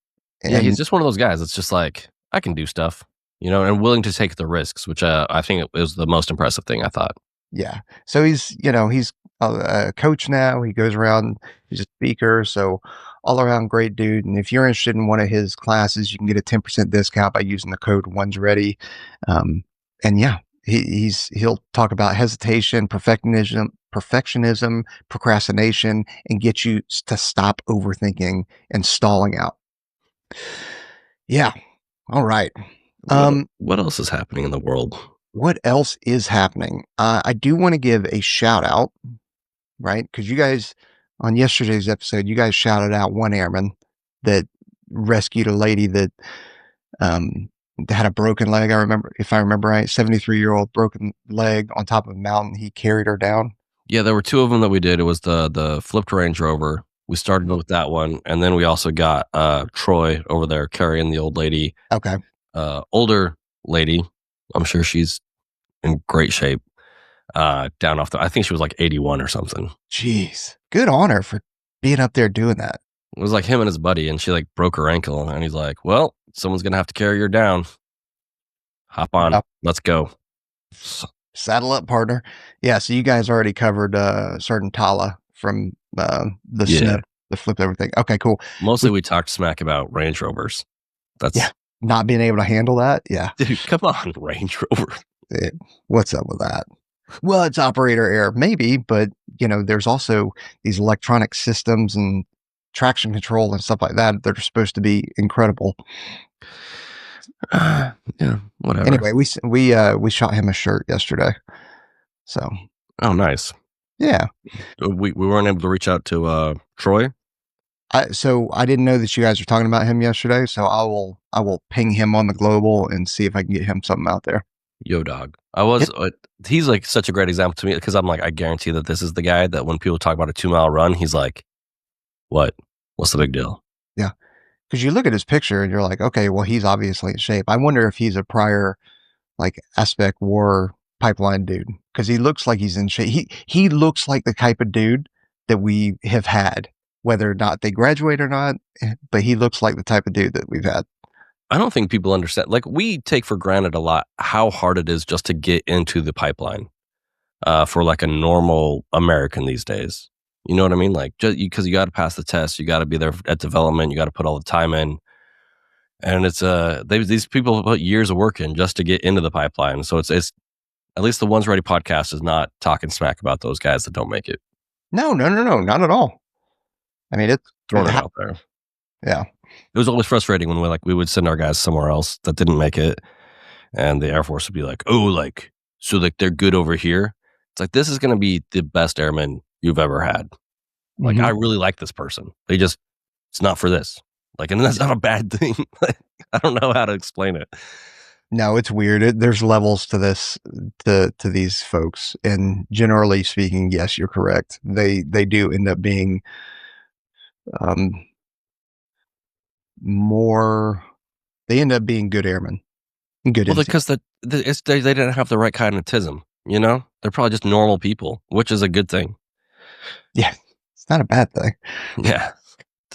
E: Yeah, he's just one of those guys. It's just like, I can do stuff, and willing to take the risks, which I think it was the most impressive thing, I thought.
A: Yeah. So he's a coach now. He goes around, he's a speaker. So all around great dude. And if you're interested in one of his classes, you can get a 10% discount by using the code One's Ready. And yeah, he'll talk about hesitation, perfectionism, procrastination, and get you to stop overthinking and stalling out. Yeah. All right.
E: What else is happening in the world?
A: What else is happening? I do want to give a shout out, right? Because you guys, on yesterday's episode, you guys shouted out one airman that rescued a lady that had a broken leg. If I remember right, 73-year-old broken leg on top of a mountain. He carried her down.
E: Yeah, there were two of them that we did. It was the flipped Range Rover. We started with that one, and then we also got Troy over there carrying the old lady.
A: Okay.
E: Older lady. I'm sure she's in great shape. Down off I think she was like 81 or something.
A: Jeez. Good on her for being up there doing that.
E: It was like him and his buddy, and she like broke her ankle, and he's like, well, someone's going to have to carry her down. Hop on. Yep. Let's go.
A: Saddle up, partner. Yeah, so you guys already covered certain Tala from the snow, the flip everything. Okay, cool.
E: Mostly we talked smack about Range Rovers. That's
A: not being able to handle that. Yeah.
E: Dude, come on, Range Rover.
A: What's up with that? Well, it's operator error, maybe, but there's also these electronic systems and traction control and stuff like that that are supposed to be incredible.
E: Yeah, whatever.
A: Anyway, we shot him a shirt yesterday. So.
E: Oh, nice.
A: Yeah.
E: We weren't able to reach out to Troy.
A: So I didn't know that you guys were talking about him yesterday. So I will ping him on the global and see if I can get him something out there.
E: Yo, dog. He's like such a great example to me because I'm like, I guarantee that this is the guy that when people talk about a 2-mile run, he's like, what's the big deal?
A: Yeah. Because you look at his picture and you're like, okay, well, he's obviously in shape. I wonder if he's a prior like aspect war pipeline dude, because he looks like he's in shape. He looks like the type of dude that we have had, whether or not they graduate or not, but he looks like the type of dude that we've had.
E: I don't think people understand. Like, we take for granted a lot how hard it is just to get into the pipeline for like a normal American these days. You know what I mean? Like, just because you got to pass the test, you got to be there at development, you got to put all the time in, and it's these people put years of work in just to get into the pipeline. So it's at least the One's Ready podcast is not talking smack about those guys that don't make it.
A: No, no, no, no, not at all. I mean,
E: Throwing it out there.
A: Yeah.
E: It was always frustrating when we would send our guys somewhere else that didn't make it, and the Air Force would be like, "Oh, like so like they're good over here." It's like this is going to be the best airman you've ever had. Like I
A: Mhm.
E: really like this person. It's not for this. Like, and that's not a bad thing. Like, I don't know how to explain it.
A: No, it's weird. There's levels to this, to these folks, and generally speaking, yes, you're correct. They do end up being um, more. They end up being good airmen, good
E: Well,
A: NC.
E: because they didn't have the right kind of tism. You know, they're probably just normal people, which is a good thing.
A: Yeah, it's not a bad thing.
E: Yeah,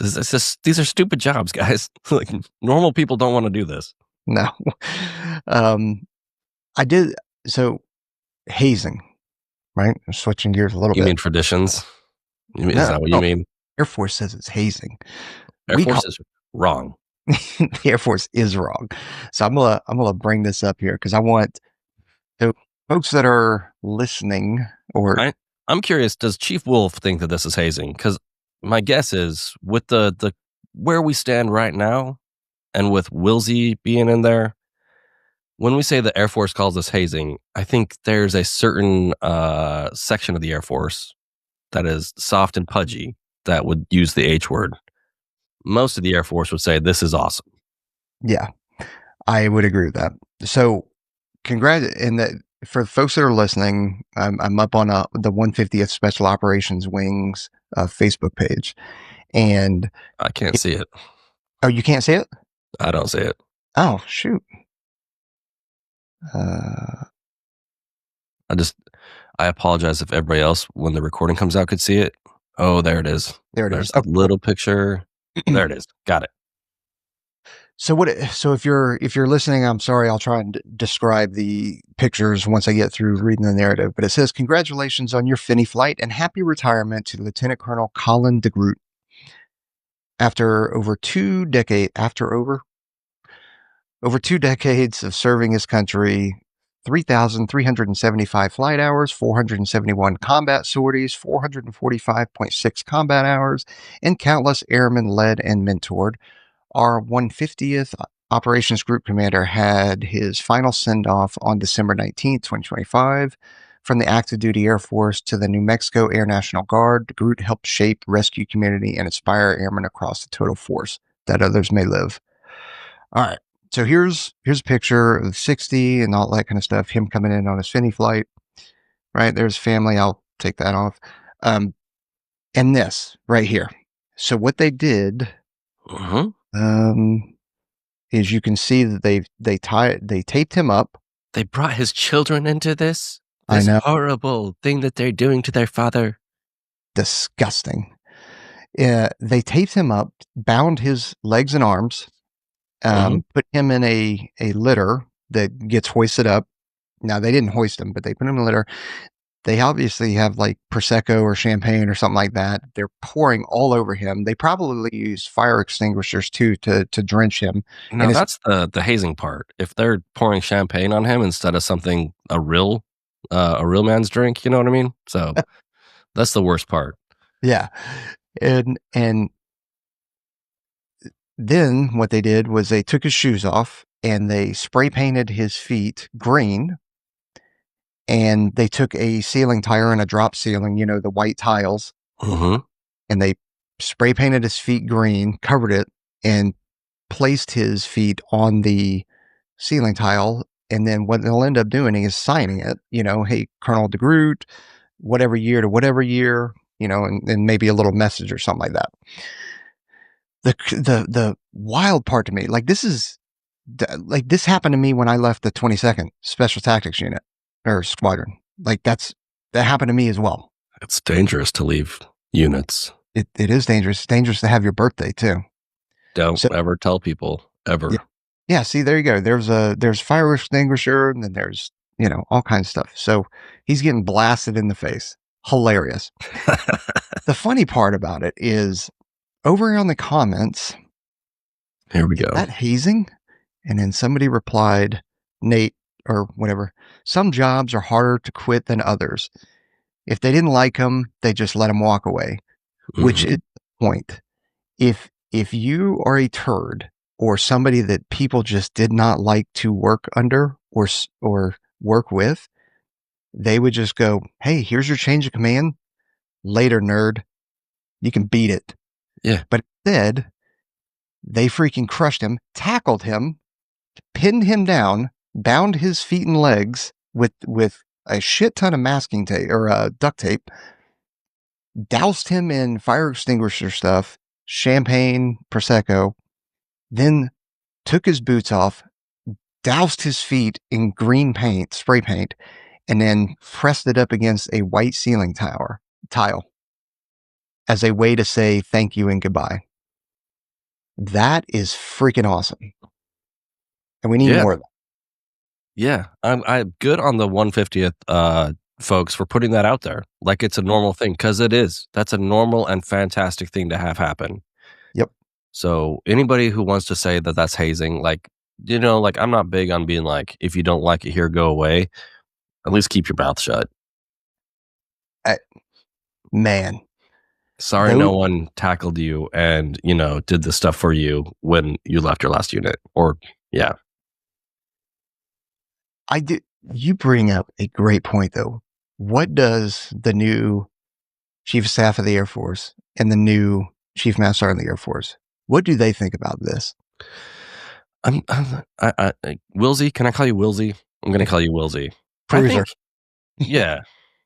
E: it's just these are stupid jobs, guys. Like normal people don't want to do this.
A: No, um, I did so hazing. Right, switching gears a little
E: You
A: bit.
E: mean traditions? Is
A: No,
E: that what you
A: no,
E: mean?
A: Air Force says it's hazing.
E: Air
A: We
E: Force
A: call
E: is wrong.
A: the Air Force is wrong. So I'm gonna bring this up here because I want so folks that are listening or
E: I'm curious. Does Chief Wolf think that this is hazing? Because my guess is with the where we stand right now, and with Wilsey being in there, when we say the Air Force calls this hazing, I think there's a certain section of the Air Force that is soft and pudgy that would use the H word. Most of the Air Force would say this is awesome.
A: yeah, I would agree with that. So congrats and that for folks that are listening, I'm up on the 150th Special Operations Wings Facebook page, and
E: I can't see it.
A: oh, you can't see it?
E: I don't see it.
A: Oh shoot. Uh,
E: I apologize if everybody else, when the recording comes out, could see it. Oh, there it is.
A: there it is.
E: There's a
A: Okay, cool.
E: little picture. There it is. Got it.
A: So so if you're listening, I'm sorry, I'll try and describe the pictures once I get through reading the narrative. But it says, "Congratulations on your Finney flight and happy retirement to Lieutenant Colonel Colin DeGroot. After over 2 decades of serving his country, 3,375 flight hours, 471 combat sorties, 445.6 combat hours, and countless airmen led and mentored, our 150th Operations Group Commander had his final send-off on December 19th, 2025. From the active duty Air Force to the New Mexico Air National Guard, DeGroot helped shape rescue community and inspire airmen across the total force that others may live." All right. So here's a picture of 60 and all that kind of stuff. Him coming in on his Finney flight. Right there's family. I'll take that off. And this right here. So what they did, is you can see that they taped him up.
E: They brought his children into this.
A: I
E: This
A: know,
E: horrible thing that they're doing to their father.
A: disgusting. They taped him up, bound his legs and arms, put him in a litter that gets hoisted up. Now they didn't hoist him, but they put him in a litter. They obviously have like Prosecco or champagne or something like that. They're pouring all over him. They probably use fire extinguishers too to drench him.
E: No,
A: And
E: that's the hazing part. If they're pouring champagne on him instead of something a real man's drink, you know what I mean? So that's the worst part.
A: yeah, and then what they did was they took his shoes off and they spray painted his feet green. And they took a ceiling tire and a drop ceiling, the white tiles, and they spray painted his feet green, covered it, and placed his feet on the ceiling tile. And then what they'll end up doing is signing it, hey, Colonel DeGroot, whatever year to whatever year, and maybe a little message or something like that. The wild part to me, this happened to me when I left the 22nd Special Tactics Unit or Squadron. That happened to me as well.
E: It's dangerous to leave units.
A: It is dangerous. It's dangerous to have your birthday too.
E: Don't ever tell people ever.
A: Yeah. See, there you go. There's fire extinguisher, and then there's all kinds of stuff. So he's getting blasted in the face. Hilarious. The funny part about it is over on the comments.
E: Here we go.
A: That hazing, and then somebody replied, Nate or whatever. Some jobs are harder to quit than others. If they didn't like him, they just let him walk away, which is the point. If you are a turd or somebody that people just did not like to work under or work with, they would just go, "Hey, here's your change of command. Later, nerd. You can beat it."
E: Yeah.
A: But instead, they freaking crushed him, tackled him, pinned him down, bound his feet and legs with a shit ton of masking tape or duct tape, doused him in fire extinguisher stuff, champagne, Prosecco, then took his boots off, doused his feet in green paint, spray paint, and then pressed it up against a white ceiling tile as a way to say thank you and goodbye. That is freaking awesome. And we need more of that.
E: Yeah. I'm good on the 150th folks for putting that out there. Like it's a normal thing, because it is. That's a normal and fantastic thing to have happen.
A: Yep.
E: So anybody who wants to say that that's hazing, like, you know, like I'm not big on being like, if you don't like it here, go away. At least keep your mouth shut.
A: Man.
E: Sorry no one tackled you and, you know, did the stuff for you when you left your last unit. Or, yeah.
A: You bring up a great point, though. What does the new Chief of Staff of the Air Force and the new Chief Master Sergeant of the Air Force, what do they think about this?
E: Wilsey, can I call you Wilsey? I'm going to call you Wilsey.
A: Cruiser.
E: Yeah.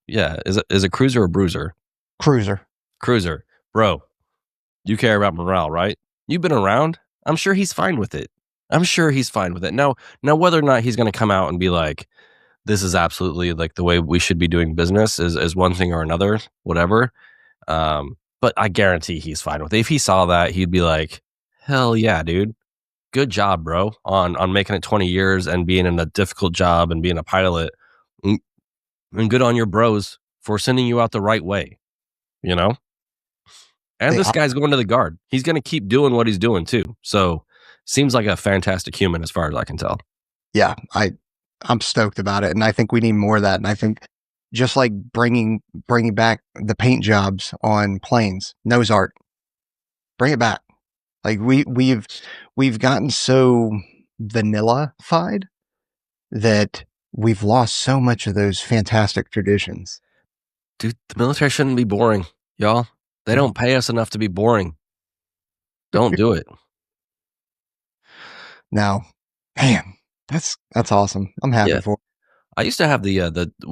E: Yeah. Is it cruiser or bruiser?
A: Cruiser.
E: Bro, you care about morale, right? You've been around. I'm sure he's fine with it. Now, whether or not he's going to come out and be like, this is absolutely like the way we should be doing business is one thing or another, whatever. But I guarantee he's fine with it. If he saw that, he'd be like, hell yeah, dude. Good job, bro, on making it 20 years and being in a difficult job and being a pilot. And good on your bros for sending you out the right way, you know? And this guy's going to the Guard. He's going to keep doing what he's doing too. So seems like a fantastic human as far as I can tell.
A: Yeah, I'm stoked about it. And I think we need more of that. And I think just like bringing back the paint jobs on planes, nose art, bring it back. Like we've gotten so vanilla-fied that we've lost so much of those fantastic traditions.
E: Dude, the military shouldn't be boring, y'all. They don't pay us enough to be boring. Don't do it.
A: Now, man, that's awesome. I'm happy for it.
E: I used to have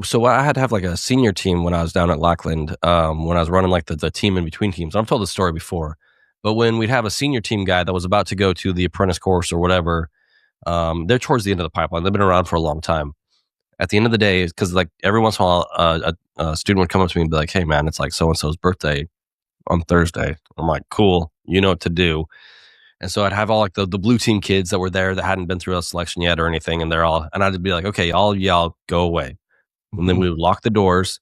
E: so I had to have like a senior team when I was down at Lackland, when I was running like the team in between teams. I've told the story before, but when we'd have a senior team guy that was about to go to the apprentice course or whatever, they're towards the end of the pipeline. They've been around for a long time. At the end of the day, because like every once in a while, a student would come up to me and be like, hey man, it's like so-and-so's birthday on Thursday. I'm like, cool, you know what to do. And so I'd have all like the blue team kids that were there that hadn't been through a selection yet or anything. And I'd be like, okay, all y'all go away. And then we would lock the doors.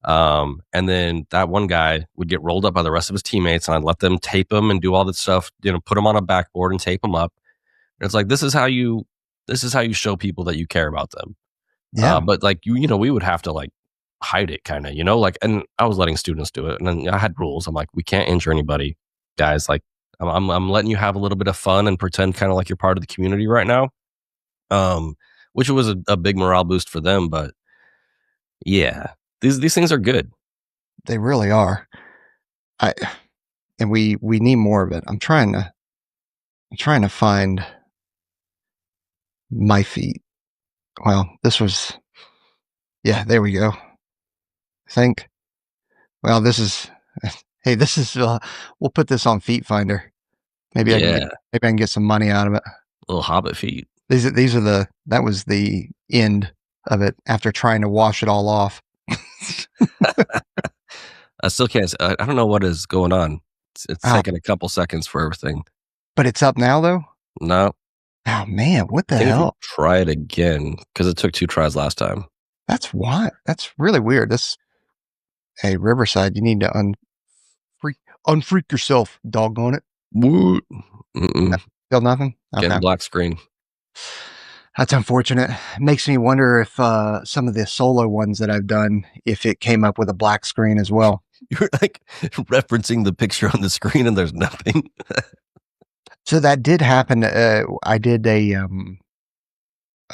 E: And then that one guy would get rolled up by the rest of his teammates, and I'd let them tape him and do all that stuff, you know, put him on a backboard and tape him up. And it's like, this is how you show people that you care about them.
A: Yeah.
E: But like, you know, we would have to like hide it kind of, you know, like, and I was letting students do it. And then I had rules. I'm like, we can't injure anybody, guys. Like, I'm letting you have a little bit of fun and pretend kind of like you're part of the community right now. Which was a big morale boost for them. But yeah, these things are good.
A: They really are. And we need more of it. I'm trying to find my feet. Well, there we go. I think. Well, we'll put this on Feet Finder. Maybe I can get some money out of it.
E: Little hobbit feet.
A: That was the end of it after trying to wash it all off.
E: I still can't. I don't know what is going on. It's taking a couple seconds for everything. But
A: it's up now, though?
E: No.
A: Oh, man. What the hell?
E: Try it again, because it took 2 tries last time.
A: That's why. That's really weird. Hey, Riverside, you need to unfreak yourself, doggone it.
E: What?
A: Still nothing? Okay.
E: Getting black screen.
A: That's unfortunate. Makes me wonder if some of the solo ones that I've done, if it came up with a black screen as well.
E: You're like referencing the picture on the screen and there's nothing.
A: So that did happen. I did a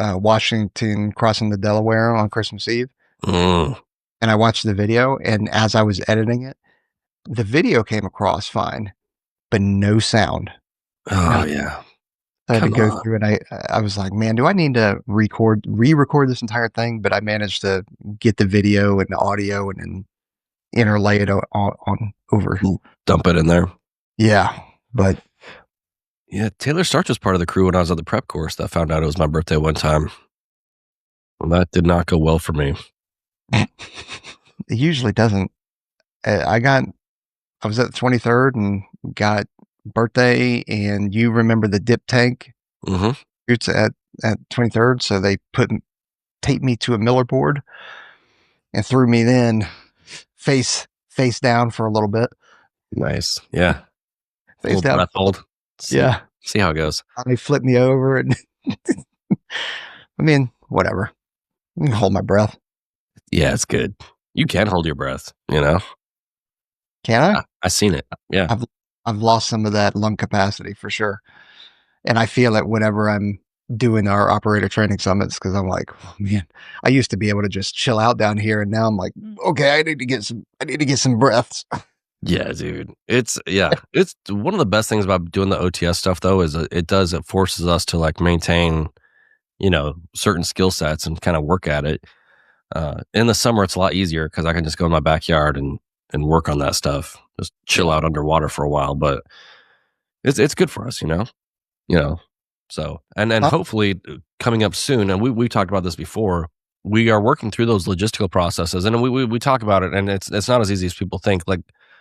A: Washington crossing the Delaware on Christmas Eve, and I watched the video. And as I was editing it, the video came across fine, but no sound.
E: Oh yeah.
A: I had to go through, and I was like, man, do I need to re-record this entire thing? But I managed to get the video and the audio and then interlay it on over.
E: Dump it in there.
A: Yeah, but
E: yeah, Taylor Starch was part of the crew when I was on the prep course. That found out it was my birthday one time. Well, that did not go well for me.
A: It usually doesn't. I was at the 23rd and got birthday, and you remember the dip tank?
E: Mm-hmm.
A: It's at 23rd, so they taped me to a Miller board and threw me then face down for a little bit.
E: Nice, yeah.
A: Face down.
E: Breath hold.
A: Yeah.
E: See how it goes.
A: They flipped me over, and I mean, whatever. I can hold my breath.
E: Yeah, it's good. You can hold your breath, you know.
A: Can I?
E: I seen it. Yeah.
A: I've lost some of that lung capacity for sure. And I feel it whenever I'm doing our operator training summits, because I'm like, oh, man, I used to be able to just chill out down here, and now I'm like, okay, I need to get some breaths.
E: Yeah, dude. It's one of the best things about doing the OTS stuff though, is it forces us to like maintain, you know, certain skill sets and kind of work at it. In the summer, it's a lot easier because I can just go in my backyard and work on that stuff, just chill out underwater for a while. But it's good for us, you know. So and hopefully coming up soon, and we talked about this before. We are working through those logistical processes, and we talk about it, and it's not as easy as people think. Like,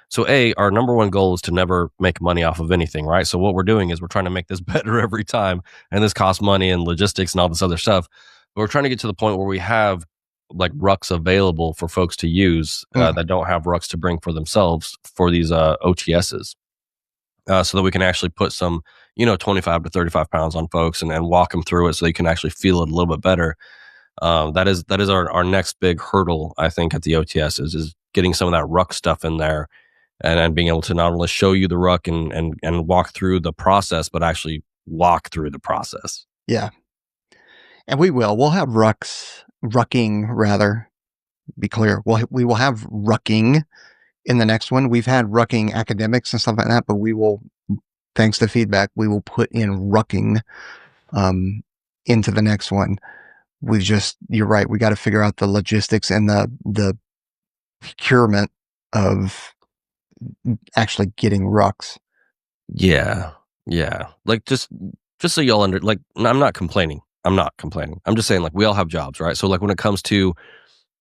E: so our number one goal is to never make money off of anything, right? So what we're doing is we're trying to make this better every time, and this costs money and logistics and all this other stuff. But we're trying to get to the point where we have like rucks available for folks to use that don't have rucks to bring for themselves for these OTSs, so that we can actually put some, 25 to 35 pounds on folks and walk them through it so they can actually feel it a little bit better. That is our next big hurdle, I think, at the OTSs is getting some of that ruck stuff in there and being able to not only show you the ruck and walk through the process, but actually walk through the process.
A: Yeah. And we'll have rucking rather, be clear. We will have rucking in the next one. We've had rucking academics and stuff like that, but we will, thanks to feedback, we will put in rucking into the next one. You're right. We got to figure out the logistics and the procurement of actually getting rucks.
E: Yeah. Yeah. Like just so y'all I'm not complaining. I'm just saying, like, we all have jobs, right? So like when it comes to,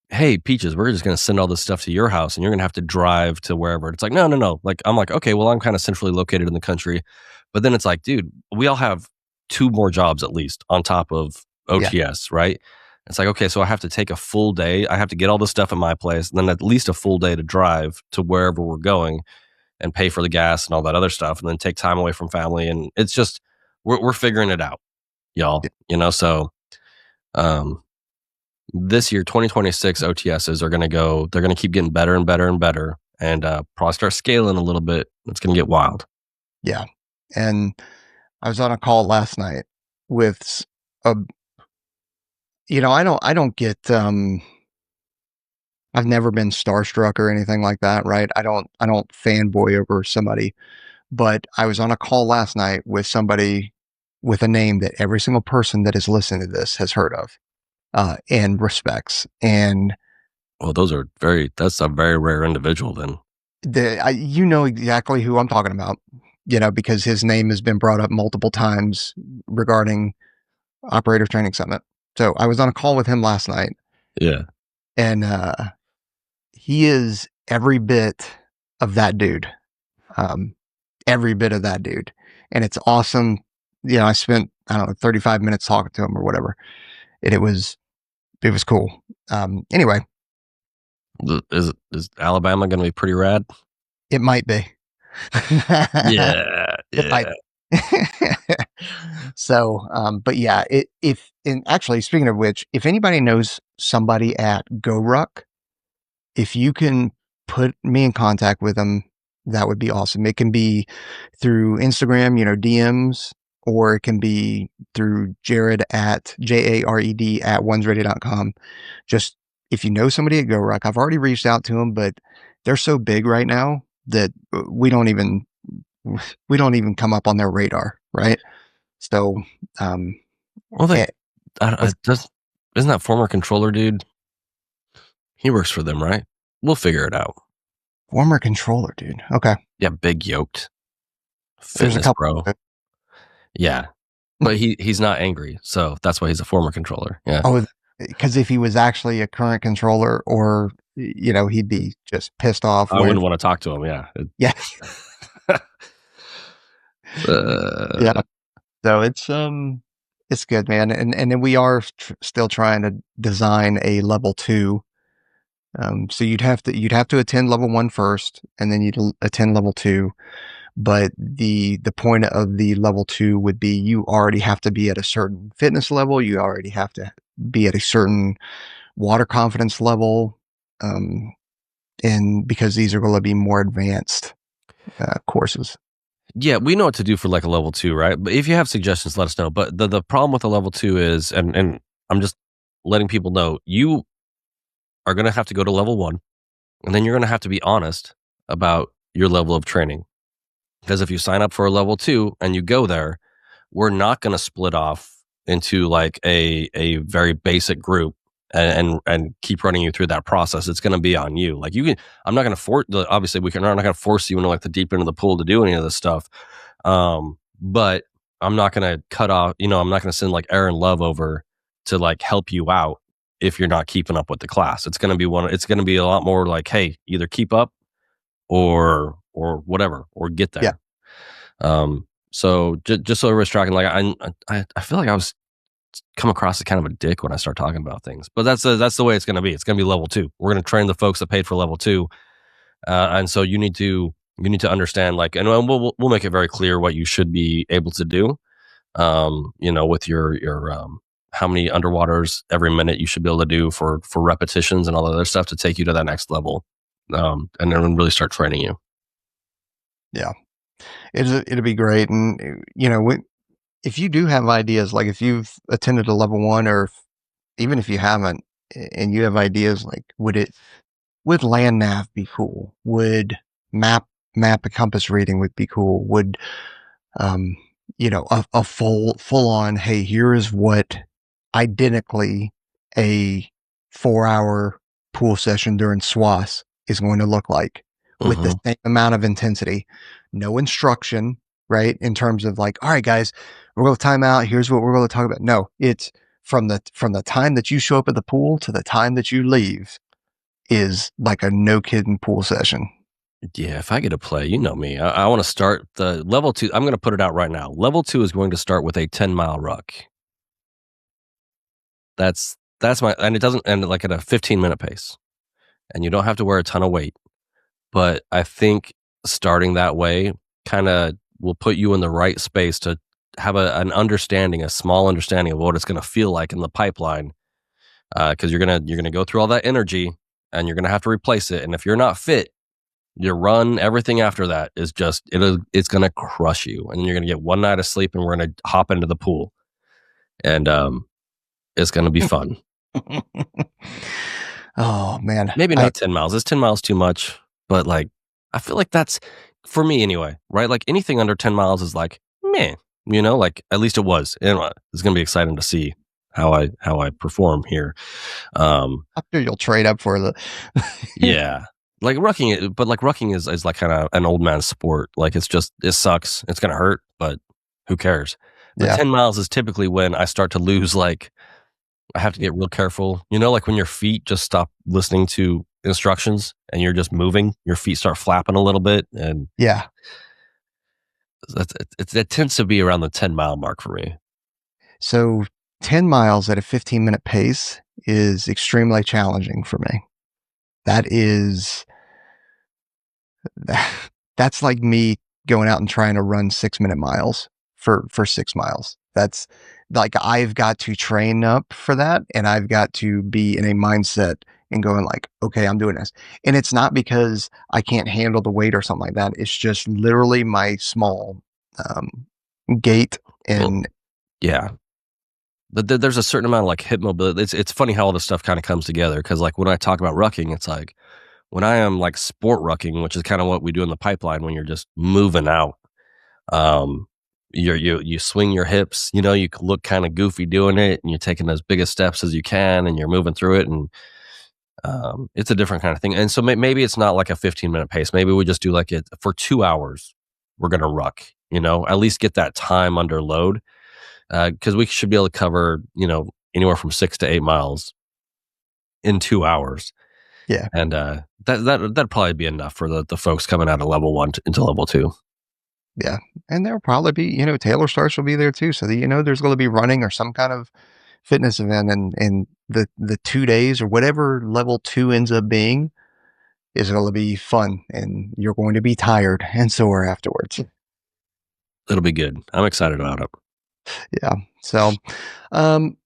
E: hey, Peaches, we're just going to send all this stuff to your house and you're going to have to drive to wherever. It's like, no. Like, I'm like, okay, well, I'm kind of centrally located in the country. But then it's like, dude, we all have 2 more jobs at least on top of OTS, right? It's like, okay, so I have to take a full day. I have to get all this stuff at my place, and then at least a full day to drive to wherever we're going and pay for the gas and all that other stuff, and then take time away from family. And it's just, we're figuring it out, y'all. So this year, 2026 OTSs are going to go, they're going to keep getting better and better and better, and probably start scaling a little bit. It's going to get wild.
A: Yeah. And I was on a call last night with I don't get, I've never been starstruck or anything like that, right? I don't fanboy over somebody, but I was on a call last night with somebody with a name that every single person that is listening to this has heard of, and respects. And
E: well, that's a very rare individual then.
A: You know exactly who I'm talking about, because his name has been brought up multiple times regarding Operator Training Summit. So I was on a call with him last night.
E: Yeah.
A: And he is every bit of that dude. Every bit of that dude. And it's awesome. I spent, 35 minutes talking to him or whatever. And it was cool. Anyway.
E: Is Alabama going to be pretty rad?
A: It might be.
E: Yeah.
A: It might. So, but yeah, actually, speaking of which, if anybody knows somebody at GoRuck, if you can put me in contact with them, that would be awesome. It can be through Instagram, DMs, or it can be through Jared at JARED at onesready.com. Just if you know somebody at GoRuck, I've already reached out to them, but they're so big right now that we don't even come up on their radar, right? So,
E: Well,
A: eh,
E: isn't that former controller dude? He works for them, right? We'll figure it out.
A: former controller, dude. Okay,
E: Yeah, big yoked
A: there's a
E: fitness
A: couple.
E: bro. Yeah, but he's not angry, so that's why he's a former controller. Yeah.
A: Oh, because if he was actually a current controller, or he'd be just pissed off.
E: I wouldn't want to talk to him. Yeah.
A: Yeah,
E: Uh,
A: yeah. So it's good, man. And then we are still trying to design a level 2. So you'd have to attend level 1 first, and then you'd attend level 2. But the point of the level 2 would be you already have to be at a certain fitness level. You already have to be at a certain water confidence level. And because these are going to be more advanced courses.
E: Yeah, we know what to do for like a level 2, right? But if you have suggestions, let us know. But the problem with the level 2 is, and I'm just letting people know, you are going to have to go to level 1, and then you're going to have to be honest about your level of training. Because if you sign up for a level 2 and you go there, we're not going to split off into like a very basic group and keep running you through that process. It's going to be on you. Like I'm not going to force. Obviously, we're not going to force you into like the deep end of the pool to do any of this stuff. But I'm not going to cut off. I'm not going to send like Aaron Love over to like help you out if you're not keeping up with the class. It's going to be It's going to be a lot more like, hey, either keep up or whatever, or get there.
A: Yeah.
E: So just so everybody's tracking, like I feel like I was come across as kind of a dick when I start talking about things, but that's the way it's going to be. It's going to be level 2. We're going to train the folks that paid for level 2, and so you need to understand, like, and we'll make it very clear what you should be able to do. With your how many underwaters every minute you should be able to do for repetitions and all that other stuff to take you to that next level, and then really start training you.
A: Yeah. It'll be great. And, if you do have ideas, like if you've attended a level 1, or even if you haven't, and you have ideas, like, would land nav be cool? Would map and compass reading would be cool? Would, a full on, hey, here is what identically a 4-hour pool session during SWAS is going to look like, with the same amount of intensity, no instruction, right? In terms of like, all right, guys, we're going to time out. Here's what we're going to talk about. No, it's from the time that you show up at the pool to the time that you leave is like a no kidding pool session.
E: Yeah, if I get to play, you know me. I want to start the level 2. I'm going to put it out right now. Level 2 is going to start with a 10-mile ruck. That's my, and it doesn't end like at a 15-minute pace, and you don't have to wear a ton of weight. But I think starting that way kind of will put you in the right space to have a small understanding of what it's going to feel like in the pipeline. Because you're gonna go through all that energy, and you're gonna have to replace it. And if you're not fit, your run, everything after that is just it's gonna crush you. And you're gonna get one night of sleep, and we're gonna hop into the pool, and it's gonna be fun.
A: Oh man,
E: maybe not 10 miles. Is 10 miles too much? But like, I feel like that's for me anyway, right? Like anything under 10 miles is like, man, like at least it was. And it's gonna be exciting to see how I perform here.
A: I'm sure you'll trade up for the
E: yeah. Like rucking is like kind of an old man sport. Like it sucks. It's gonna hurt, but who cares? But 10 miles is typically when I start to lose, like I have to get real careful. Like when your feet just stop listening to instructions and you're just moving, your feet start flapping a little bit. And
A: yeah,
E: it tends to be around the 10-mile mark for me.
A: So 10 miles at a 15-minute pace is extremely challenging for me. That's like me going out and trying to run 6-minute miles for 6 miles. That's like, I've got to train up for that, and I've got to be in a mindset and going like, okay, I'm doing this. And it's not because I can't handle the weight or something like that. It's just literally my small gait
E: Well,
A: and
E: yeah. But there's a certain amount of like hip mobility. It's funny how all this stuff kind of comes together, because like when I talk about rucking, it's like when I am like sport rucking, which is kind of what we do in the pipeline when you're just moving out. You swing your hips, you look kind of goofy doing it, and you're taking as big as steps as you can, and you're moving through it, and it's a different kind of thing. And so maybe it's not like a 15-minute pace. Maybe we just do like it for 2 hours. We're gonna ruck, at least get that time under load, because we should be able to cover anywhere from 6 to 8 miles in 2 hours.
A: Yeah.
E: And that'd probably be enough for the folks coming out of level 1 into level 2.
A: Yeah. And there'll probably be, Taylor Starks will be there too. So that, there's going to be running or some kind of fitness event, and the 2 days or whatever level 2 ends up being is going to be fun, and you're going to be tired and sore afterwards.
E: It'll be good. I'm excited about it.
A: Yeah. So,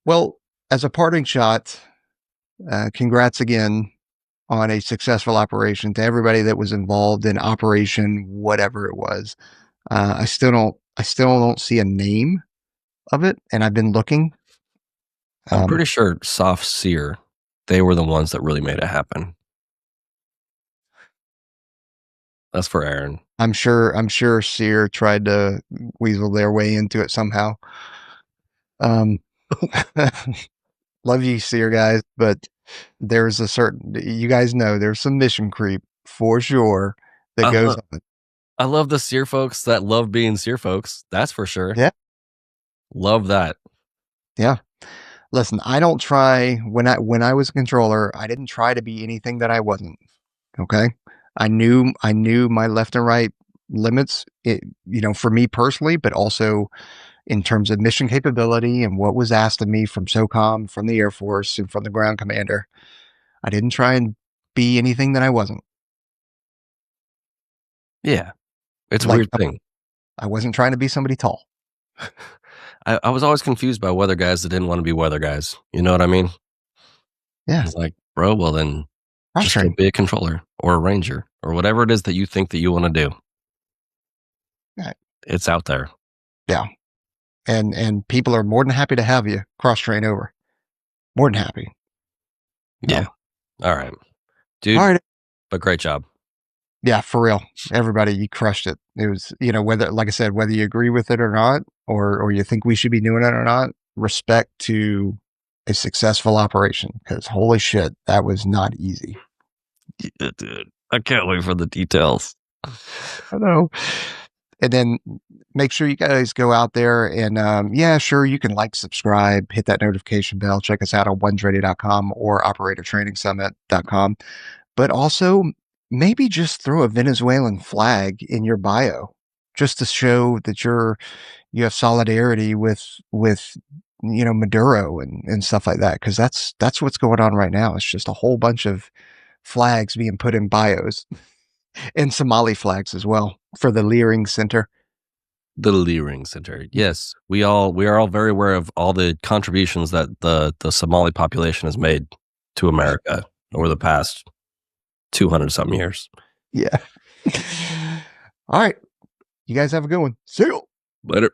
A: well, as a parting shot, congrats again on a successful operation to everybody that was involved in operation, whatever it was. I still don't see a name of it, and I've been looking.
E: I'm pretty sure Soft Sear, they were the ones that really made it happen. That's for Aaron.
A: I'm sure Sear tried to weasel their way into it somehow. Love you, Sear guys, but there's you guys know there's some mission creep for sure that goes on.
E: I love the Sear folks that love being Sear folks. That's for sure.
A: Yeah.
E: Love that.
A: Yeah. Listen, I don't try when I was a controller, I didn't try to be anything that I wasn't. Okay. I knew my left and right limits, for me personally, but also in terms of mission capability and what was asked of me from SOCOM, from the Air Force, and from the ground commander. I didn't try and be anything that I wasn't.
E: Yeah. It's a weird thing.
A: I wasn't trying to be somebody tall.
E: I was always confused by weather guys that didn't want to be weather guys. You know what I mean?
A: Yeah.
E: It's like, bro, well then just go be a controller or a ranger or whatever it is that you think that you want to do.
A: Right.
E: It's out there.
A: Yeah. And people are more than happy to have you cross train over. More than happy.
E: Yeah. All right. Dude.
A: All right.
E: But great job.
A: Yeah, for real. Everybody, you crushed it. It was, whether, like I said, whether you agree with it or not, or you think we should be doing it or not, respect to a successful operation, because holy shit, that was not easy.
E: Yeah, dude. I can't wait for the details.
A: I know. And then make sure you guys go out there and, sure, you can subscribe, hit that notification bell, check us out on onesready.com or operatortrainingsummit.com. But also, maybe just throw a Venezuelan flag in your bio just to show that you have solidarity with Maduro and stuff like that. Cause that's what's going on right now. It's just a whole bunch of flags being put in bios and Somali flags as well for the Leering Center.
E: The Leering Center. Yes. We are all very aware of all the contributions that the Somali population has made to America over the past 200 something years.
A: Yeah. All right. You guys have a good one. See you.
E: Later.